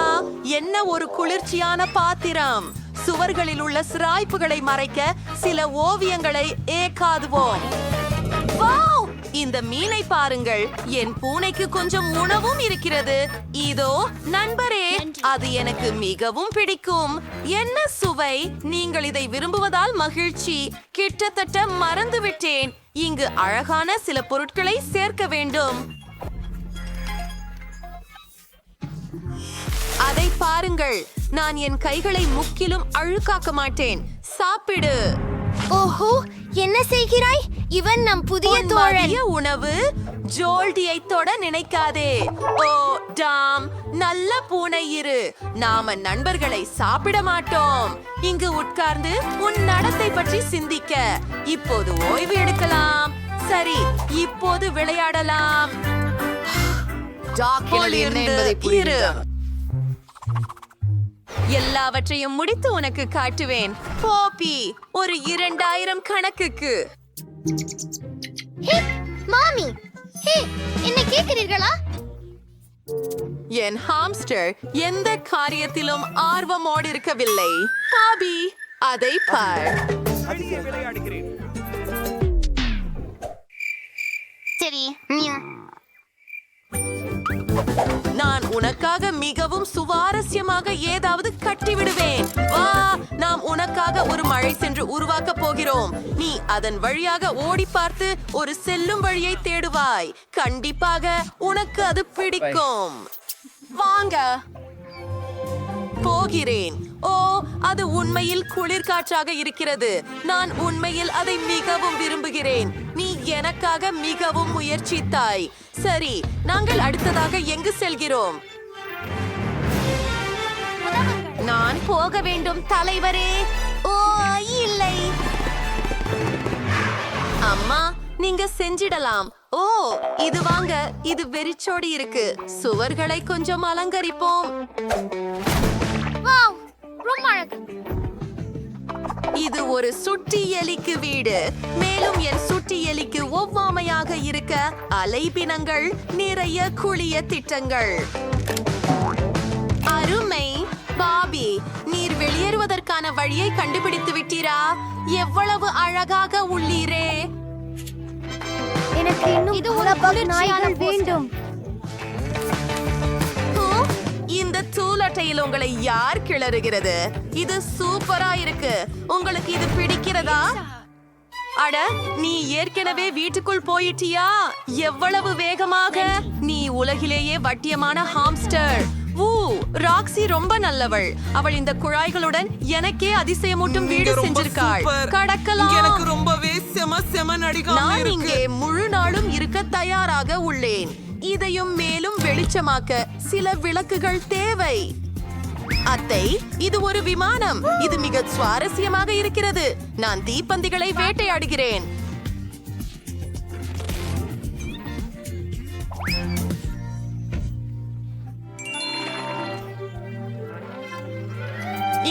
என்ன ஒரு குளிர்ச்சியான பாத்திரம். சுவர்களில் உள்ள சிராய்ப்புகளை மறைக்க சில ஓவியங்களை ஏகாதுவோம். வாவ், இந்த மீனை பாருங்கள். என் பூனைக்கு கொஞ்சம் உணவும் இருக்கிறது. இதோ நண்பரே, அது எனக்கு மிகவும் பிடிக்கும். என்ன சுவை! நீங்கள் இதை விரும்புவதால் மகிழ்ச்சி. கிட்டத்தட்ட மறந்து விட்டேன். இங்கு அழகான சில பொருட்களை சேர்க்க வேண்டும். அதை பாருங்கள். நான் என் கைகளை முக்கிலும் அழுக்காக்க மாட்டேன். சாப்பிடு. ஓஹோ, என்ன செய்கிறாய்? இவன் நம் புதிய தோழன். உணவு ஜோல்டியை தொட நினைக்காதே. ஓ டாம், நல்ல பூனை இரு. நாம நண்பர்களை சாப்பிட மாட்டோம். இங்கு உட்கார்ந்து உன் நடத்தை பற்றி சிந்திக்க. இப்போது ஓய்வு எடுக்கலாம். சரி, இப்போது விளையாடலாம். இரு. எல்லாவற்றையும் முடித்து உனக்கு காட்டுவேன். போப்பி, ஒரு 2000 கணக்குக்கு. மாமி, ஹே, என்ன கேக்குறீர்களா? என் ஹாம்ஸ்டர் எந்த காரியத்திலும் ஆர்வமோடு இருக்கவில்லை. பாபி, அதை பார். சரி. நான் உனக்காக மிகவும் சுவாரஸ்யமாக ஏதாவது கட்டிவிடுவேன். வா, நாம் உனக்காக ஒரு மழை சென்று உருவாக்க போகிறோம். நீ அதன் வழியாக ஓடி பார்த்து ஒரு செல்லும் வழியை தேடுவாய். கண்டிப்பாக உனக்கு அது பிடிக்கும். வாங்க போகிறேன். ஓ, அது உண்மையில் குளிர்காற்றாக இருக்கிறது. நான் உண்மையில் அதை மிகவும் விரும்புகிறேன். நீ எனக்காக மிகவும் முயற்சித்தாய். சரி, நாங்கள் அடுத்ததாக எங்கு செல்கிறோம்? நான் போக வேண்டும் தலைவரே. ஓ இல்லை, அம்மா, நீங்க செஞ்சிடலாம். ஓ, இது வாங்க, இது வெறிச்சோடி இருக்கு. சுவர்களை கொஞ்சம் அலங்கரிப்போம். வாவ், ரொம்ப அழகு. இது ஒரு சுட்டி எலிக்கு வீடு. மேலும் என் சுட்டி எலிக்கு ஒவ்வாமையாக இருக்க அலைபினங்கள், நிறைய குளிய திட்டங்கள். அருமை. பாபி, நீர் வெளியேறுவதற்கான வழியை கண்டுபிடித்து விட்டீரா? எவ்வளவு அழகாக உள்ளீரே. எனக்கு இன்னும் இது ஒரு குளிர்ச்சியான வேண்டும். இந்த தூள் அட்டையில் உங்களை யார் கிளறுகிறது? இது சூப்பரா இருக்கு. உங்களுக்கு இது பிடிக்கிறதா? அட, நீ ஏற்கனவே வீட்டுக்குள் போயிட்டியா? எவ்வளவு வேகமாக! நீ உலகிலேயே வட்டியமான ஹாம்ஸ்டர். ராக்ஸி ரொம்ப நல்லவள். அவள் இந்த குழாய்களுடன் எனக்கே அதிசயமூட்டும் வீடு செஞ்சிருக்காள். கடக்கலாம். எனக்கு ரொம்பவே செம நடிகை. நான் இங்கே முழு நாளும் இருக்க தயாராக உள்ளேன். இதையும் மேலும் வெளிச்சமாக்க சில விளக்குகள் தேவை. அத்தை, இது ஒரு விமானம். இது மிக சுவாரஸ்யமாக இருக்கிறது. நான் தீப்பந்திகளை வேட்டையாடுகிறேன்.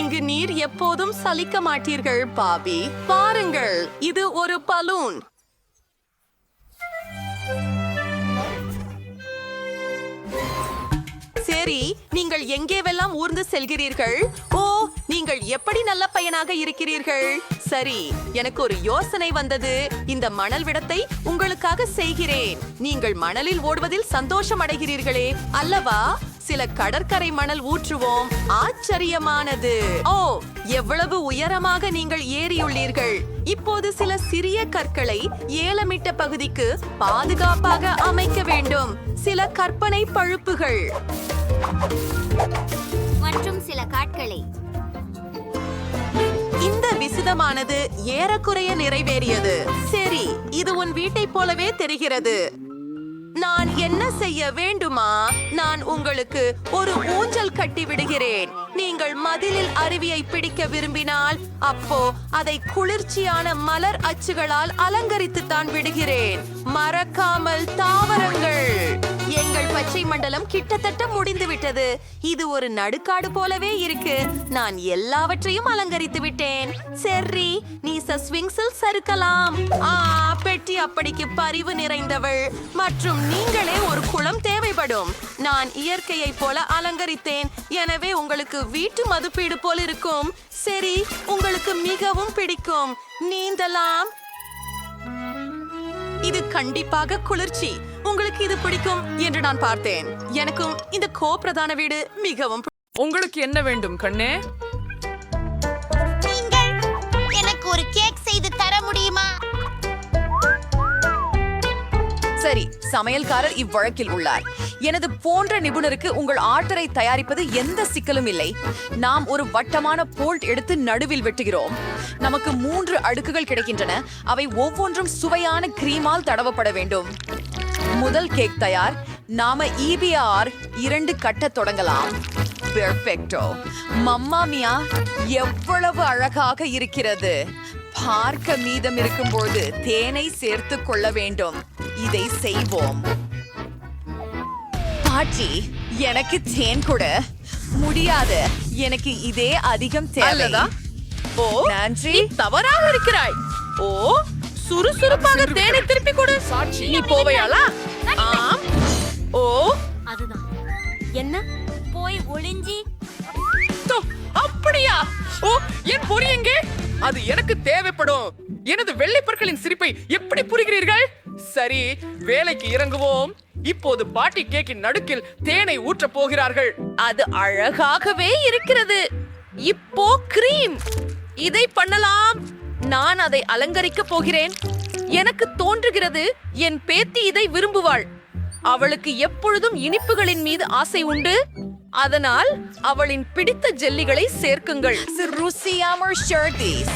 இங்கு நீர் எப்போதும் சலிக்க மாட்டீர்கள் பாபி. பாருங்கள், இது ஒரு பலூன். சரி, நீங்கள் எங்கேவெல்லாம் ஊர்ந்து செல்கிறீர்கள்? ஓ, நீங்கள் எப்படி நல்ல பையனாக இருக்கிறீர்கள். சரி, எனக்கு ஒரு யோசனை வந்தது. இந்த மணல் விடத்தை உங்களுக்காக செய்கிறேன். நீங்கள் மணலில் ஓடுவதில் சந்தோஷம் அடைகிறீர்களே அல்லவா? சில கடற்கரை மணல் ஊற்றுவோம். ஆச்சரியமானது. ஓ, எவ்வளவு உயரமாக நீங்கள் ஏறியுள்ளீர்கள். இப்போது சில சிறிய கற்களை ஏலமிட்ட பகுதிக்கு பாதுகாப்பாக அமைக்க வேண்டும். சில கற்பனை பழுப்புகள் மற்றும் சில காட்களை. இந்த விசிதமானது ஏறக்குறைய நிறைவேறியது. சரி, இது உன் வீட்டைப் போலவே தெரிகிறது. நான் என்ன செய்ய வேண்டுமா? நான் உங்களுக்கு ஒரு ஊஞ்சல் கட்டி விடுகிறேன். நீங்கள் மதிலில் அருவியை பிடிக்க விரும்பினால் அப்போ அதை குளிர்ச்சியான மலர் அச்சுகளால் அலங்கரித்து தான் விடுகிறேன். மறக்காமல் தாவரங்கள். எங்கள் பச்சை மண்டலம் கிட்டத்தட்ட முடிந்து விட்டது. இது ஒரு நடுக்காடு போலவே இருக்கு. நான் எல்லாவற்றையும் அலங்கரித்து விட்டேன். சரி, நீ ஸ்விங்ஸில் சறுக்கலாம். பெட்டி அப்படிக்கு பரிவு நிறைந்தவள். மற்றும் நீங்களே ஒரு குளம் தேவைப்படும். நான் இயற்கையை போல அலங்கரித்தேன். எனவே உங்களுக்கு வீட்டு மதிப்பீடு போல் இருக்கும். சரி, உங்களுக்கு மிகவும் பிடிக்கும். நீந்தலாம். இது கண்டிப்பாக குளிர்ச்சி. உங்களுக்கு இது பிடிக்கும் என்று நான் பார்த்தேன். எனக்கும் இந்த பிரதான வீடு மிகவும் உங்களுக்கு என்ன வேண்டும் கண்ணே? நீங்கள் எனக்கு ஒரு கேக் செய்து தர முடியுமா? சரி, சமையல்காரர் இவ்வழக்கில் உள்ளார். எனது போன்ற நிபுணருக்கு உங்கள் ஆர்டரை தயாரிப்பது எந்த சிக்கலும் இல்லை. நாம் ஒரு வட்டமான போல்ட் எடுத்து நடுவில் வெட்டுகிறோம். நமக்கு 3 அடுக்குகள் கிடைக்கின்றன. அவை ஒவ்வொன்றும் சுவையான கிரீமால் தடவப்பட வேண்டும். முதல் கேக் தயார். நாம EBR 2 கட்ட தொடங்கலாம். பெர்ஃபெக்டோ. மம்மா மியா, எவ்வளவு அழகாக இருக்கிறது. பார்க்க மீதம் இருக்கும்போது தேனை சேர்த்து கொள்ள வேண்டும். இதை செய்வோம். பாட்டி, எனக்கு தேன் கூட முடியாது. எனக்கு இதே அதிகம் தேவை. ஓ, நன்றி. தவறாக இருக்கிறாய். ஓ, சுறுசுறுப்பாக தேனை திருப்பி கொடு. நீ போவையாளா? ஆம். ஓ, அதுதான் என்ன போய் ஒளிஞ்சி தோ, அப்படியா? ஓ, என் பொறி எங்கே? அது எனக்கு தேவைப்படும். எனது வெள்ளைப்பற்களின் சிரிப்பை எப்படி புரிகிறீர்கள்? சரி, வேலைக்கு இறங்குவோம். இப்போது பாட்டி கேக்கின் நடுக்கில் தேனை ஊற்றப் போகிறார்கள். அது அழகாகவே இருக்கிறது. இப்போ கிரீம். இதை பண்ணலாம். நான் அதை அலங்கரிக்க போகிறேன். எனக்கு தோன்றுகிறது என் பேத்தி இதை விரும்புவாள். அவளுக்கு எப்பொழுதும் இனிப்புகளின் மீது ஆசை உண்டு. அதனால் அவளின் பிடித்த ஜெல்லிகளை சேர்க்குங்கள். ருசியாமர் ஷர்ட்டீஸ்.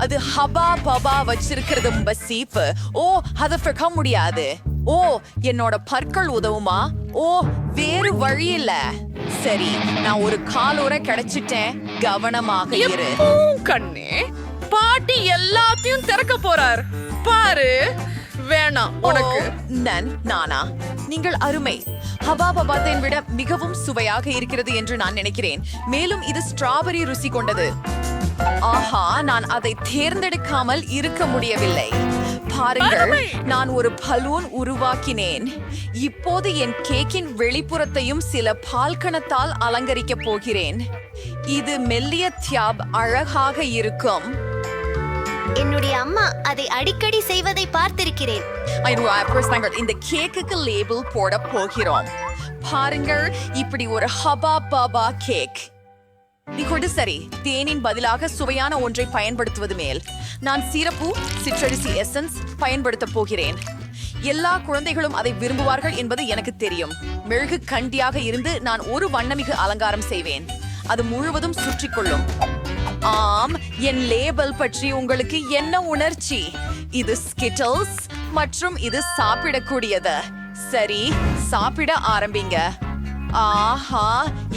அது ஹபா பபா வச்சிருக்கிறது பசீப்பு. ஓ, அதை பிறக்க முடியாது. ஓ, என்னோட பற்கள் உதவுமா? ஓ, வேறு வழி இல்ல. சரி, நான் ஒரு காலோர கிடைச்சிட்டேன். கவனமாக இரு. கண்ணே, பாட்டி எல்லாத்தையும் திறக்க போறார் பாரு. வேணாம் உனக்கு. நானா? நீங்கள் அருமை. ஹபா பபாத்தை விட மிகவும் சுவையாக இருக்கிறது என்று நான் நினைக்கிறேன். மேலும் இது ஸ்ட்ராபெரி ருசி கொண்டது. ஆஹா, நான் அதை தேர்ந்தெடுக்காமல் இருக்க முடியவில்லை. பாருங்கள், நான் ஒரு பலூன் உருவாக்கினேன். இப்போது என் கேக்கின் வெளிப்புறத்தையும் சில பால்கணத்தால் அலங்கரிக்க போகிறேன். இது மெல்லிய தியாப் அழகாக இருக்கும். என்னுடைய அம்மா அதை அடிக்கடி செய்வதை பார்த்திருக்கிறேன். இந்த கேக்குக்கு லேபிள் போட போகிறோம். பாருங்கள், இப்படி ஒரு ஹபா பாபா கேக். இப்போது சரி, தேனின் பதிலாக சுவையான ஒன்றை பயன்படுத்துவது மேல். நான் சிரப்பு, சிற்றரிசி எசன்ஸ் பயன்படுத்த போகிறேன். எல்லா குழந்தைகளும் அதை விரும்புவார்கள் என்பது எனக்கு தெரியும். மெழுகு கண்டியாக இருந்து நான் ஒரு வண்ணமிகு அலங்காரம் செய்வேன். அது முழுவதும் சுற்றிக்கொள்ளும். ஆம், என் லேபிள் பற்றி உங்களுக்கு என்ன உணர்ச்சி? இது ஸ்கிட்டல்ஸ் மற்றும் இது சாப்பிடக்கூடியது. சரி, சாப்பிட ஆரம்பிங்க. ஆஹா,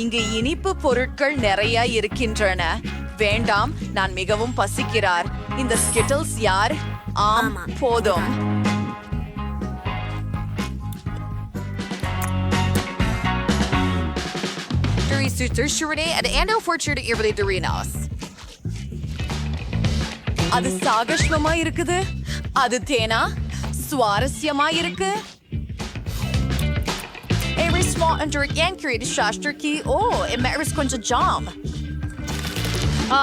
இங்கு இனிப்பு பொருட்கள் நிறைய இருக்கின்றன. வேண்டாம், நான் மிகவும் பசிக்கிறார். இந்த ஸ்கிட்டல்ஸ் யார்? ஆம், போதும். அது சாகஷ்மமா இருக்குது. அது தேனா சுவாரஸ்யமா இருக்கு. கொஞ்சம் ஜாம்.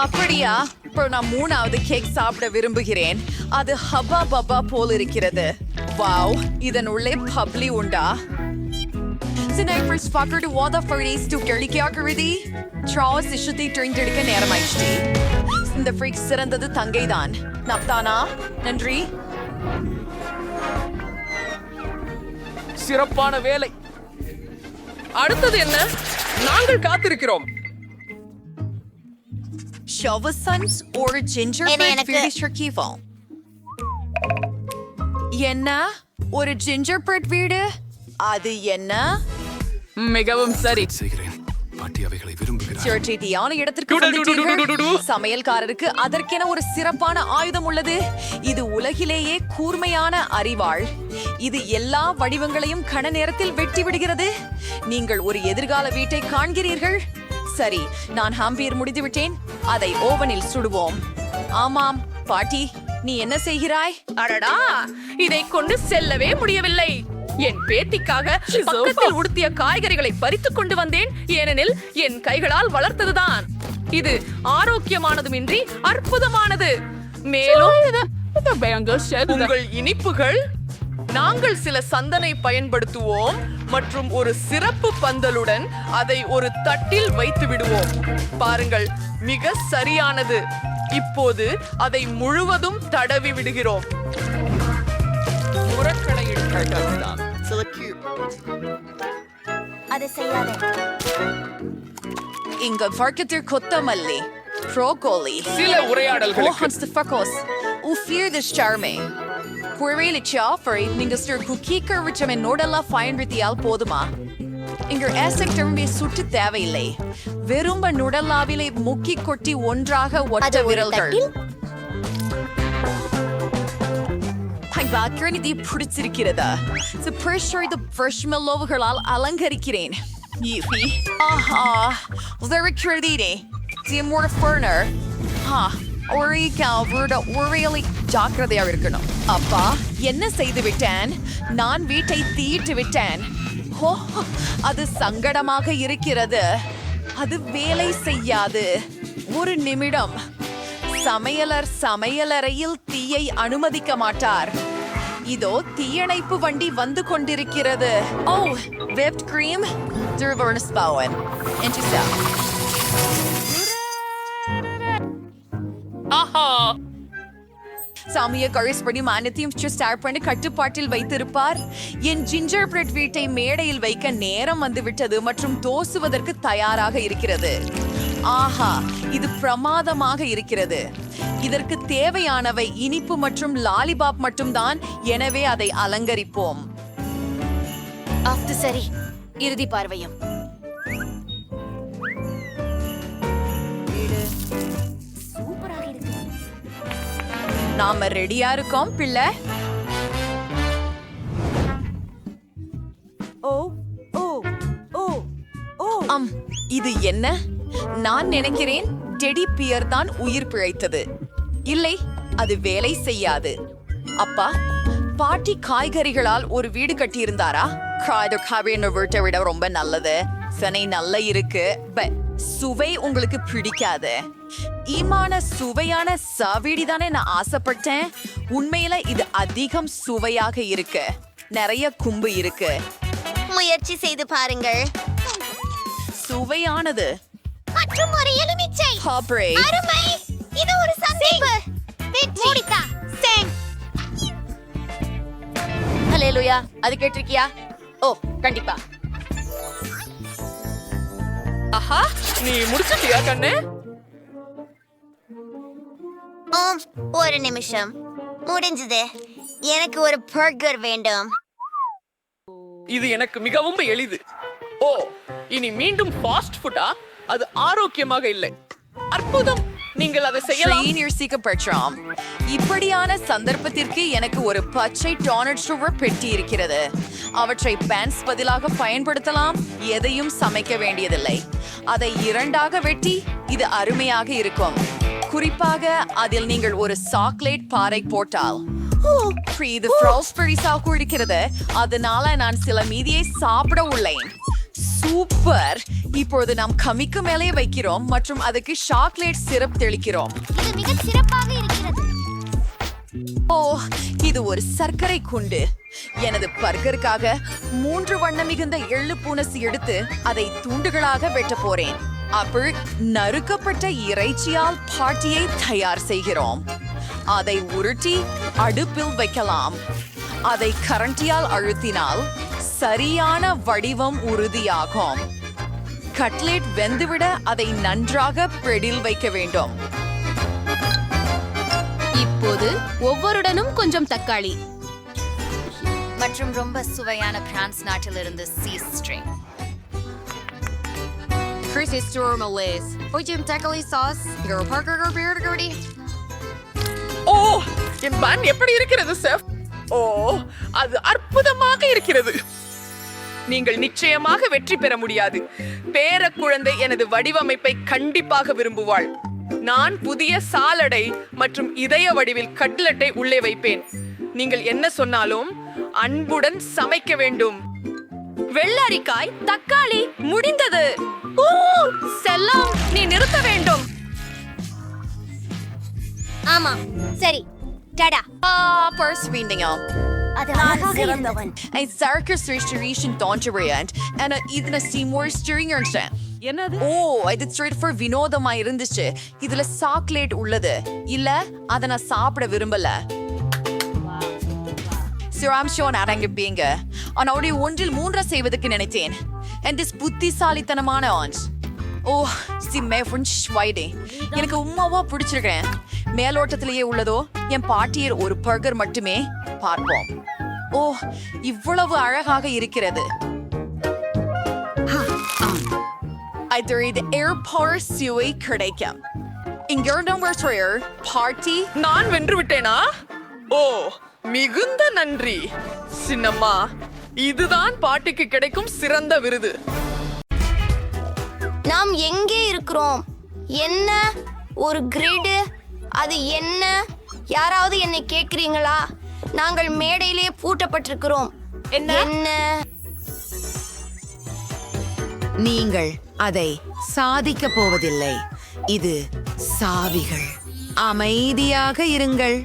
அப்படியா? நான் 3வது கேக் சாப்பிட விரும்புகிறேன். அது ஹபா பபா போல் இருக்கிறது. வாவ், இதன் உள்ளே பப்ளி உண்டா? நேரமாயிடுச்சு. இந்த ஃப்ரீக் சிறந்தது தங்கைதான். நப்தானா, நன்றி. சிறப்பான வேலை. அடுத்தது என்ன? நாங்கள் காத்திருக்கிறோம். ஒரு என்ன? ஒரு ஜிஞ்சர் பிரெட் வீடு? அது என்ன? மிகவும் சரி. சமையல்காரருக்கு அதற்கென ஒரு சிறப்பான ஆயுதம் உள்ளது. இது உலகிலேயே கூர்மையான அரிவாள். இது எல்லா வடிவங்களையும் கண நேரத்தில் வெட்டி விடுகிறது. நீங்கள் ஒரு எதிர்கால வீட்டை காண்கிறீர்கள். சரி, நான் ஹாம்பியர் முடித்து விட்டேன். அதை ஓவனில் சுடுவோம். ஆமாம், பாட்டி, நீ என்ன செய்கிறாய்? அடடா, இதை கொண்டு செல்லவே முடியவில்லை. என் பேத்திக்காக பக்கத்தில் உடுத்திய காய்கறிகளை பறித்துக் கொண்டு வந்தேன். ஏனெனில் என் கைகளால் வளர்த்ததுதான். இது ஆரோக்கியமானதுமின்றி அற்புதமானது. மேலும் உங்கள் இனிப்புகள், நாங்கள் சில சந்தனை பயன்படுத்துவோம் மற்றும் ஒரு சிறப்பு பந்தலுடன் அதை ஒரு தட்டில் வைத்து விடுவோம். பாருங்கள், மிக சரியானது. இப்போது அதை முழுவதும் தடவி விடுகிறோம். அதை செய்யாத. இங்க வர்க்கத்தில் கொத்தமல்லி, ப்ரோக்கோலி, சில உரையாடல்கள். நீங்க குக்கீக்கர் விட்டமின் நோடெல்லாம் பயன்படுத்தியால் போதுமா? இங்க ஆசிட் திரும்பி சுட்டு தேவையில்லை. வெறும் நுடலாவிலை முக்கி கொட்டி ஒன்றாக ஒட்ட விரல்கள். பிடிச்சிருக்கிறதா? அலங்கரிக்கிறேன். ஜாக்கிரதையா இருக்கணும். அப்பா, என்ன செய்து விட்டேன்? நான் வீட்டை தீயிட்டு விட்டேன். ஓ, அது சங்கடமாக இருக்கிறது. அது வேலை செய்யாது. ஒரு நிமிடம். சமையலர் சமையலறையில் தீயை அனுமதிக்க மாட்டார். இதோ தீயணைப்பு வண்டி வந்து கொண்டிருக்கிறது. ஓ, whipped cream. Durvernspouwen. Interessant. ஆஹா சாமிய கழிஸ்படி மானத்தையும் ஸ்டார்ட் பண்ணி கட்டுப்பாட்டில் வைத்திருப்பார். என் ஜிஞ்சர் பிரெட் வீட்டை மேடையில் வைக்க நேரம் வந்துவிட்டது மற்றும் தோசுவதற்கு தயாராக இருக்கிறது. ஆஹா, இது பிரமாதமாக இருக்கிறது. இதற்கு தேவையானவை இனிப்பு மற்றும் லாலிபாப் மட்டும்தான். எனவே அதை அலங்கரிப்போம். சரி, இறுதி பார்வையும். நாம ரெடியா இருக்கோம் பிள்ளை. இது என்ன? நான் நினைக்கிறேன் டெடி பியர் தான் உயிர் பிழைத்தது. இல்லை, அது வேலை செய்யாது. அப்பா, பாட்டி காய்கறிகளால் ஒரு வீடு கட்டியிருந்தாரா? வீட்டை விட ரொம்ப நல்லது. சனை நல்ல இருக்கு. சுவை உங்களுக்கு பிடிக்காது. சுவையான சாவிடி தானே நான் ஆசைப்பட்டேன். உண்மையில இது அதிகம் சுவையாக இருக்கு. நிறைய கும்பு இருக்கு. முயற்சி செய்து பாருங்கள். சுவையானது மற்றும் ஒரு எலுமிச்சை. அருமை. இது ஒரு சந்திப்பு. மூடிட்டா. ஹல்லேலூயா. அது கேட்டிருக்கியா? ஓ, கண்டிப்பா. ஆஹா, நீ முடிச்சிட்டியா கண்ணு? ஒரு நிமிஷம். முடிஞ்சது. எனக்கு ஒரு பர்கர் வேண்டும். இது எனக்கு மிகவும் எளிது. ஓ, இனி மீண்டும் ஃபாஸ்ட் ஃபுட்டா? அது ஆரோக்கியமாக இல்லை. அற்புதம், நீங்கள் அதை செய்யலாம். இப்படியான சந்தர்ப்பத்திற்கு எனக்கு ஒரு பச்சை டோனட் சுவர் பெட்டி இருக்கிறது. அவற்றை பேன்ஸ் பதிலாக பயன்படுத்தலாம். எதையும் சமைக்க வேண்டியதில்லை. அதை இரண்டாக வெட்டி இது அருமையாக இருக்கும். குறிப்பாக அதில் நீங்கள் ஒரு சாக்லேட் பாறை போட்டால். இது இருக்கிறது. அதனால நான் சில மீதியை சாப்பிட உள்ளேன். சூப்பர். இப்பொழுது நாம் கமிக்கு மேலே வைக்கிறோம் மற்றும் அதுக்கு சாக்லேட் சிரப் தெளிக்கிறோம். இது மிக சிறப்பாக இருக்கிறது. ஓ, இது ஒரு சர்க்கரை குண்டு. எனது பர்கருக்காக 3 வண்ண மிகுந்த எள்ளு பூனசி எடுத்து அதை துண்டுகளாக வெட்ட போறேன். அப்பள் நறுக்கப்பட்ட இறைச்சியால் பாட்டியை தயார் செய்கிறோம். அதை உருட்டி அடுப்பில் வைக்கலாம். அதை கரண்டியால் அழுத்தினால் சரியான வடிவம் உறுதியாகும். கட்லெட் வெந்துவிட அதை நன்றாக பிரெடில் வைக்க வேண்டும். இப்போது ஒவ்வொருடனும் கொஞ்சம் தக்காளி மற்றும் ரொம்ப சுவையான பிரான்ஸ் நாட்டிலிருந்து சீஸ் ஸ்ட்ரிங். ஓ, என் பன் எப்படி இருக்கிறது செஃப்? ஓ, அது அற்புதமாக இருக்கிறது. நீங்கள் நிச்சயமாக வெற்றி பெற முடியாது. பேர குழந்தை எனது வடிவமைப்பை கண்டிப்பாக விரும்புவாள். நான் புதிய சாலடை மற்றும் இதய வடிவில் கட்லெட்டை உள்ளே வைப்பேன். நீங்கள் என்ன சொன்னாலும் அன்புடன் சமைக்க வேண்டும். வெள்ளரிக்காய், தக்காளி, முடிந்தது. ஓ, செல்லம், நீ நிறுத்த வேண்டும். ஆமா, சரி. டாடா. பர்ஸ் வீண்டிங்க. Circus restoration தோன்றுவேன். ஆனா இதுல சீமோர் ஸ்டிரிங் இருந்துச்சு. என்னது? ஓ, இது ஸ்ட்ரெயிட் ஃபார் வினோதமா இருந்துச்சு. இதுல சாக்லேட் உள்ளது. இல்ல, அத நான் சாப்பிட விரும்பல. சிராம்ஷோன் அடங்கிப்பீங்க. ஆனா ஒன்றில் 3 செய்வதற்கு நினைத்தேன். புத்திசாலித்தனமான ஆன்ஸ். ஓ, எனக்கு உம்மாவா பிடிச்சிருக்கேன். மேலோட்டத்திலேயே உள்ளதோ என் பாட்டியர் ஒரு பர்கர் மட்டுமே. பார்ப்போம். ஓ, இவ்வளவு அழகாக இருக்கிறது. சுவை கிடைக்கும். பார்ட்டி நான் வென்று விட்டேனா? ஓ, மிகுந்த நன்றி சின்னம்மா. இதுதான் பாட்டிக்கு கிடைக்கும் சிறந்த விருது. நாம் எங்கே இருக்கிறோம்? என்ன ஒரு கிரிட்? அது என்ன? யாராவது என்னை கேட்கிறீங்களா? நாங்கள் மேடையிலே பூட்டப்பட்டிருக்கிறோம். என்ன? நீங்கள் அதை சாதிக்க போவதில்லை. இது சாவிகள். அமைதியாக இருங்கள்.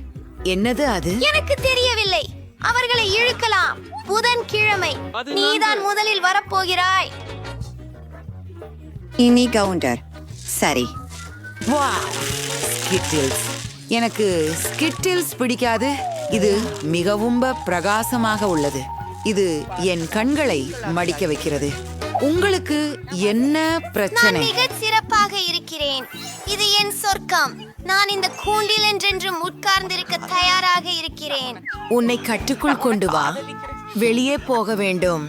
என்னது அது? எனக்கு தெரியவில்லை. அவர்களை இழுக்கலாம். புதன்கிழமை நீதான் முதலில் வரப்போகிறாய். இனி கவுண்டர். சரி. ஸ்கிட்டில்ஸ். எனக்கு ஸ்கிட்டில்ஸ் பிடிக்காது. இது மிகவும் பிரகாசமாக உள்ளது. இது என் கண்களை மடிக்க வைக்கிறது. உங்களுக்கு என்ன பிரச்சனை? நான் மிகச் சிறப்பாக இருக்கிறேன். இது என் சொர்க்கம். நான் இந்த கூண்டில் என்றென்றும் உட்கார்ந்திருக்க தயாராக இருக்கிறேன். உன்னை கட்டுக்குள் கொண்டு வா. வெளியே போக வேண்டும்.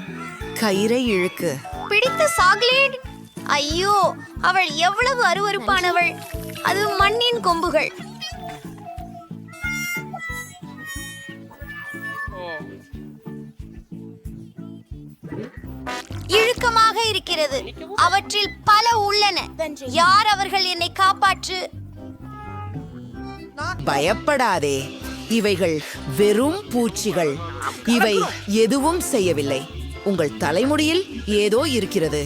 கயிறை இழுக்கு. பிடித்த சாக்லேட். ஐயோ, அவள் எவ்வளவு அருவருப்பானவள். அது மண்ணின் கொம்புகள். இழுக்கமாக இருக்கிறது. அவற்றில் பல உள்ளன. யார் அவர்கள்? என்னை காப்பாற்று. பயப்படாதே. இவைகள் வெறும் பூச்சிகள். இவை எதுவும் செய்யவில்லை. உங்கள் தலைமுடியில் ஏதோ இருக்கிறது.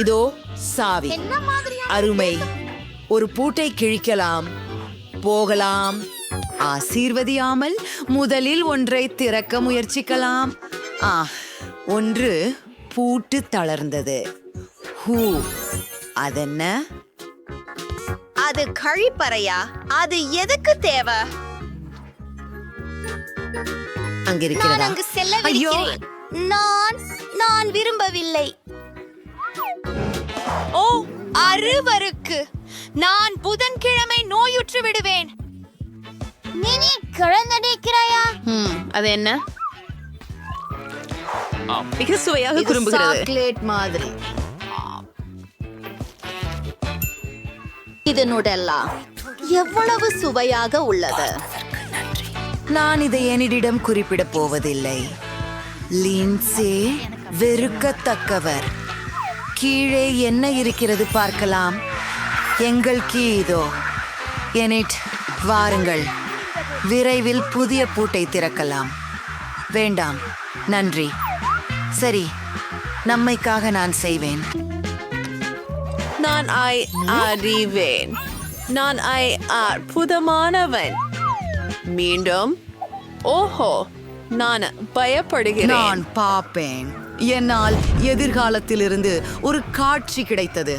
இதோ சாவி. அருமை. ஒரு பூட்டை கிழிக்கலாம். போகலாம். ஆசீர்வதியாமல் முதலில் ஒன்றை திறக்க முயற்சிக்கலாம். ஒன்று பூட்டு தளர்ந்தது. அதென்ன? அது கழிப்பறையா? அது எதுக்கு தேவை? நான் அங்கு செல்லவிருக்கிறேன். நான் விரும்பவில்லை. ஓ, அருவருக்கு. நான் புதன்கிழமை நோயுற்று விடுவேன். நீ குழந்தைக்கிறாயா? அது என்ன? மிக சுவையாக குறும்புகிறது. சாக்லேட் மாதிரி. இது நுடெல்லா எவ்வளவு சுவையாக உள்ளது. நான் இதை என்னிடம் குறிப்பிட போவதில்லை. லின்சே வெறுக்கத்தக்கவர். கீழே என்ன இருக்கிறது பார்க்கலாம். எங்கள் கீ இதோ. எனிட், வாருங்கள். விரைவில் புதிய பூட்டை திறக்கலாம். வேண்டாம், நன்றி. சரி, நம்மைக்காக நான் செய்வேன். நான் அறிவேன். நான் அற்புதமானவன். மீண்டும். ஓஹோ, நான் பயப்படுகிறேன். நான் பாப்பேன். என்னால் எதிர்காலத்திலிருந்து ஒரு காட்சி கிடைத்தது.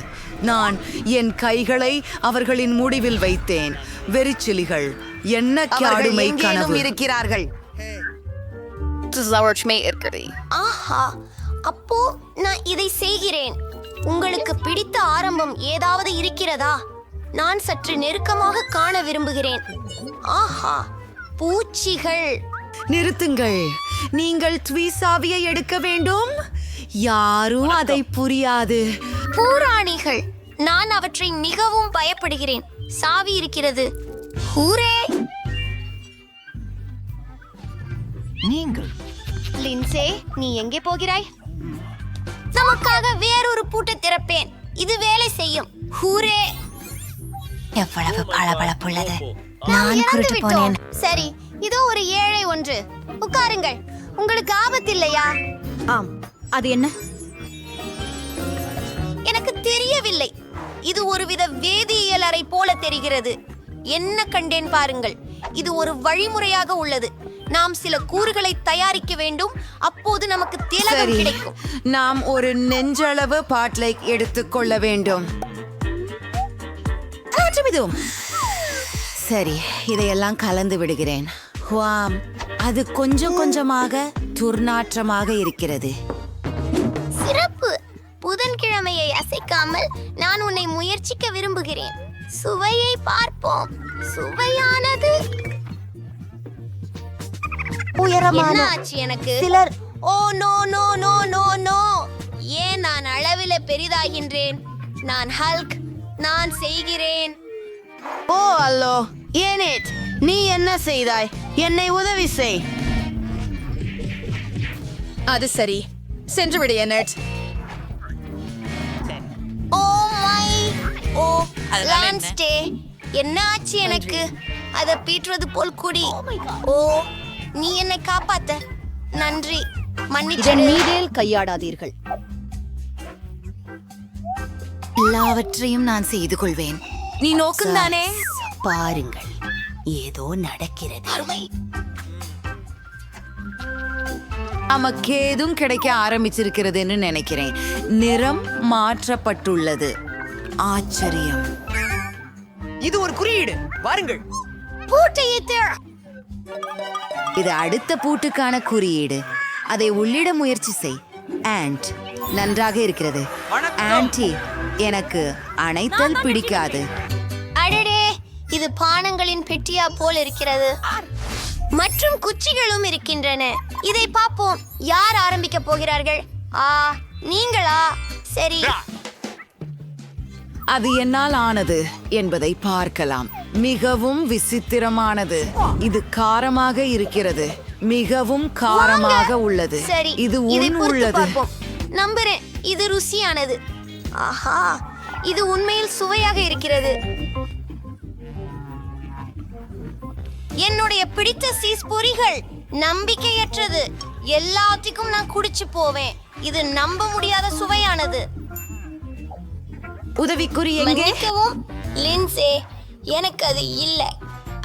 நான் என் கைகளை அவர்களின் முடிவில் வைத்தேன். வெறிச்சிலிகள். என்ன காடுமை கனவு இருக்கிறார்கள். ஆஹா, அப்போ நான் இதை செய்கிறேன். உங்களுக்கு பிடித்த ஆரம்பம் ஏதாவது இருக்கிறதா? நான் சற்று நெருக்கமாக காண விரும்புகிறேன். ஆஹா, பூச்சிகள். நிறுத்துங்கள். நீங்கள் த்விசாவியை எடுக்க வேண்டும். யாரும் அதை புரியாது. பூராணிகள். நான் அவற்றை மிகவும் பயப்படுகிறேன். சாவி இருக்கிறது. ஹூரே! நீங்கள் லின்சே, நீ எங்கே போகிறாய்? நமக்காக வேறொரு பூட்டை திறப்பேன். இது வேலை செய்யும். ஹூரே! எவ்வளவு பளபளப்புள்ளது. நான் இறந்து விட்டோம். சரி, இதோ ஒரு ஏழை ஒன்று. உட்காருங்கள். உங்களுக்கு ஆபத்தில்லையா? ஆம். அது என்ன? எனக்கு தெரியவில்லை. இது ஒருவித வேதியியல் அறை போல தெரிகிறது. என்ன கண்டேன் பாருங்கள். இது ஒரு வழிமுறையாக உள்ளது. நாம் சில கூறுகளை தயாரிக்க வேண்டும். அப்போது நமக்கு திலகம் கிடைக்கும். நாம் ஒரு நெஞ்சளவு பாட்லை எடுத்துக்கொள்ள வேண்டும். சரி, இதையெல்லாம் கலந்து விடுகிறேன். வாம், அது கொஞ்சம் கொஞ்சமாக துர்நாற்றமாக இருக்கிறது. சிறப்பு. புதன்கிழமையை அசைக்காமல் நான் உன்னை முயற்சிக்க விரும்புகிறேன். சுவையை பார்ப்போம். சுவையானது. என்ன ஆச்சு எனக்கு? சிலர் oh no no no no no. ஏன் நான் அளவில பெரிதாகின்றேன்? நான் ஹல்க். நான் செய்கிறேன். ஓ அல்லோ, ஏனேட், நீ என்ன செய்தாய்? என்னை உதவி செய். அது சரி, சென்று விடு என்னட். Oh my. ஓ லான்ஸ்டே, என்ன ஆச்சு எனக்கு? அத பீற்றுவது போல் குடி. ஓ, நீ என்னை காப்பாத்த நன்றி. மன்னிச்சிடு. நீரில் கையாடாதீர்கள். எல்லாவற்றையும் நான் செய்து கொள்வேன். நீ நோக்கும் தானே? பாருங்கள், ஏதோ நடக்கிறது. நமக்கு ஏதும் கிடைக்க ஆரம்பிச்சிருக்கிறதுன்னு நினைக்கிறேன். நிறம் மாற்றப்பட்டுள்ளது. ஆச்சரியம். இது ஒரு குறியீடு. வாருங்கள். பூட்டையை தேட. இது அடுத்த பூட்டுக்கான குறியீடு. அதை உள்ளிட முயற்சி செய். ஆண்ட் நன்றாக இருக்கிறது. ஆன்டி, எனக்கு அணைத்தல் பிடிக்காது. அடடே, இது பானங்களின் பெட்டியா போல் இருக்கிறது. மற்றும் குச்சிகளும் இருக்கின்றன. இதை பார்ப்போம். யார் ஆரம்பிக்க போகிறார்கள்? நீங்களா? சரி. அது என்னால் ஆனது என்பதை பார்க்கலாம். மிகவும் விசித்திரமானது. இது காரமாக இருக்கிறது. மிகவும் காரமாக உள்ளது. சரி, இது இதை பொறுத்து உள்ளது. பார்ப்போம். நம்புறேன், இது ருசியானது. ஆஹா, இது உண்மையில் சுவையாக இருக்கிறது. என்னுடைய பிடித்த சீஸ் பொரிகள் நம்பிக்கையற்றது. எல்லாத்துக்கும் நான் குடிச்சு போவேன். இது நம்ப முடியாத சுவையானது. உதவிக்குறி எங்கே? மன்னிக்கவும் லின்சே, எனக்கு அது இல்லை.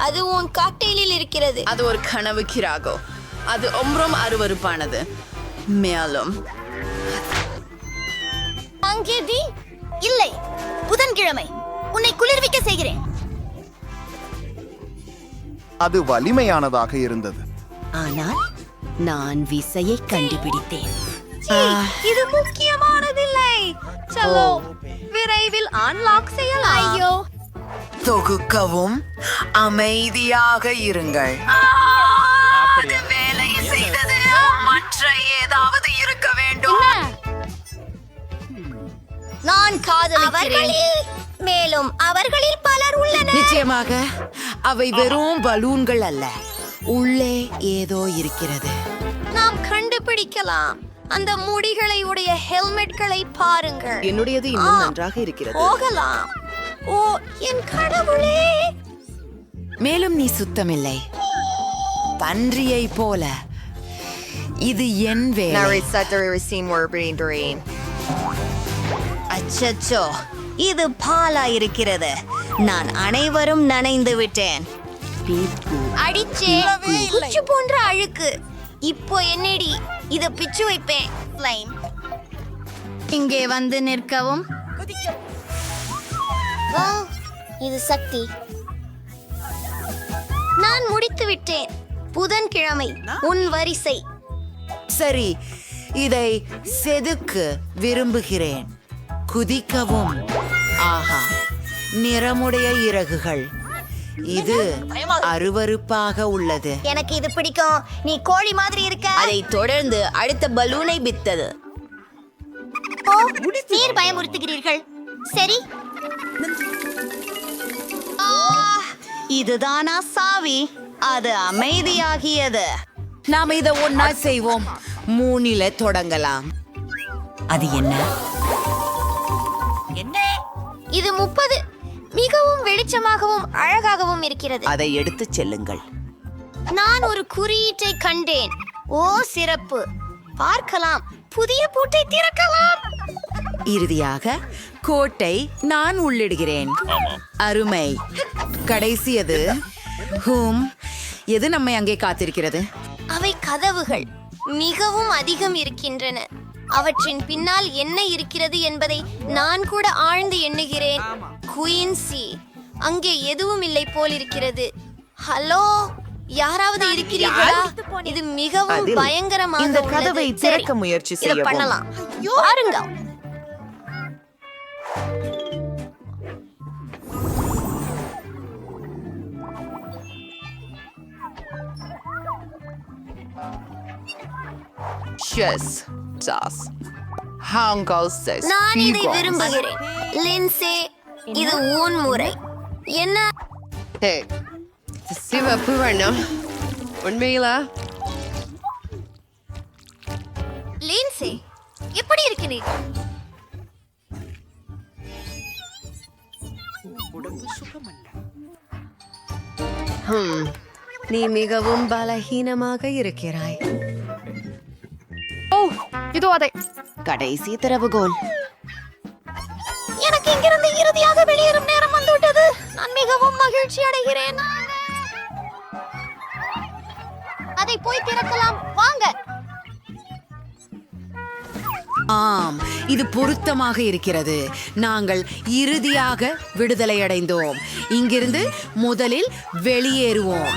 அது உன் காக்டெயிலில் இருக்கிறது. அது ஒரு கனவு கிராகோ. அது ரொம்ப அருவருப்பானது. மேலும் அங்கேதி இல்லை. புதன்கிழமை உன்னை குளிர்விக்க செய்கிறேன். அது வலிமையானதாக இருந்தது. ஆனால் நான் விசையை கண்டுபிடித்தேன். இது முக்கியமானதில்லை. சலோ, விரைவில் அன்லாக் செய்யலாம். ஐயோ, தொகுக்கவும். அமைதியாக இருங்கள். அது வேலை செய்தது. மற்ற ஏதாவது இருக்க வேண்டும். நான் காதலிக்கிறேன். மேலும் அவர்களில் பலர் உள்ளனர். நிச்சயமாக அவை வெறும் பலூன்கள் அல்ல. உள்ளே ஏதோ இருக்கிறது. நாம் கண்டுபிடிக்கலாம். அந்த முடிகளை உடைய ஹெல்மெட்களை பாருங்கள். என்னுடையது இன்னும் நன்றாக இருக்கிறது. போகலாம். ஓ, என் கடவுளே. மேலும் நீ சுத்தமில்லை. பன்றியை போல. இது என் வேலை. அச்சச்சோ, இது பாலா இருக்கிறது. நான் அனைவரும் நனைந்து விட்டேன். அடிச்சே, குச்சி போன்ற அழுக்கு. இப்போ என்னடி, இத பிச்சு வைப்பேன். லைன் இங்கே வந்து நிற்கவும். இது சக்தி. நான் முடித்து விட்டேன். புதன்கிழமை உன் வரிசை. சரி, இதை செதுக்கு விரும்புகிறேன். குதிக்கவும். ஆஹா, நிறமுடைய இறகுகள். இது அருவருப்பாக உள்ளது. எனக்கு இது பிடிக்கும். நீ கோழி மாதிரி இருக்க. அதை தொடர்ந்து அடுத்த பலூனை பித்தது. ஓ, நீர் பயமுறுத்துகிறீர்கள். சரி, இதுதானா சாவி? அது அமைதியாகியது. நாம் இதை ஒன்னா செய்வோம். 3ல தொடங்கலாம். அது என்ன? இது 30. மிகவும் வெளிச்சமாகவும் அழகாகவும் இருக்கிறது. அதை எடுத்துச் செல்லுங்கள். நான் ஒரு குறியீட்டை கண்டேன். ஓ, சிறப்பு. பார்க்கலாம். புதிய பூட்டை திறக்கலாம். இறுதியாக கோட்டை நான் உள்ளிடுகிறேன். அருமை. கடைசியது. எது நம்மை அங்கே காத்திருக்கிறது? அவை கதவுகள் மிகவும் அதிகம் இருக்கின்றன. அவற்றின் பின்னால் என்ன இருக்கிறது என்பதை நான் கூட ஆழ்ந்து எண்ணுகிறேன். குயின்சி, அங்கே எதுவும் இல்லை போல் இருக்கிறது. ஹலோ, யாராவது இருக்கிறீர்களா? இது மிகவும் பயங்கரமாக இந்த உள்ளது. கதவை சரி, திறக்க முயற்சி இதை செய்யவும். பண்ணலாம். பாருங்க. நான் இதை விரும்புகிறேன். லின்சே, இது உன் முறை. என்ன சிவப்பு வண்ணம் உண்மையிலா? லின்சே, எப்படி இருக்கிறீர்கள்? நீ மிகவும் பலகீனமாக இருக்கிறாய். ஓ இதோ அதை கடைசி திறவுகோல். எனக்கு இங்கிருந்து இறுதியாக வெளியேறும் நேரம் வந்துவிட்டது. நான் மிகவும் மகிழ்ச்சி அடைகிறேன். அதை போய் திறக்கலாம் வாங்க. ஆம், இது பொருத்தமாக இருக்கிறது. நாங்கள் இறுதியாக விடுதலை அடைந்தோம். இங்கிருந்து முதலில் வெளியேறுவோம்.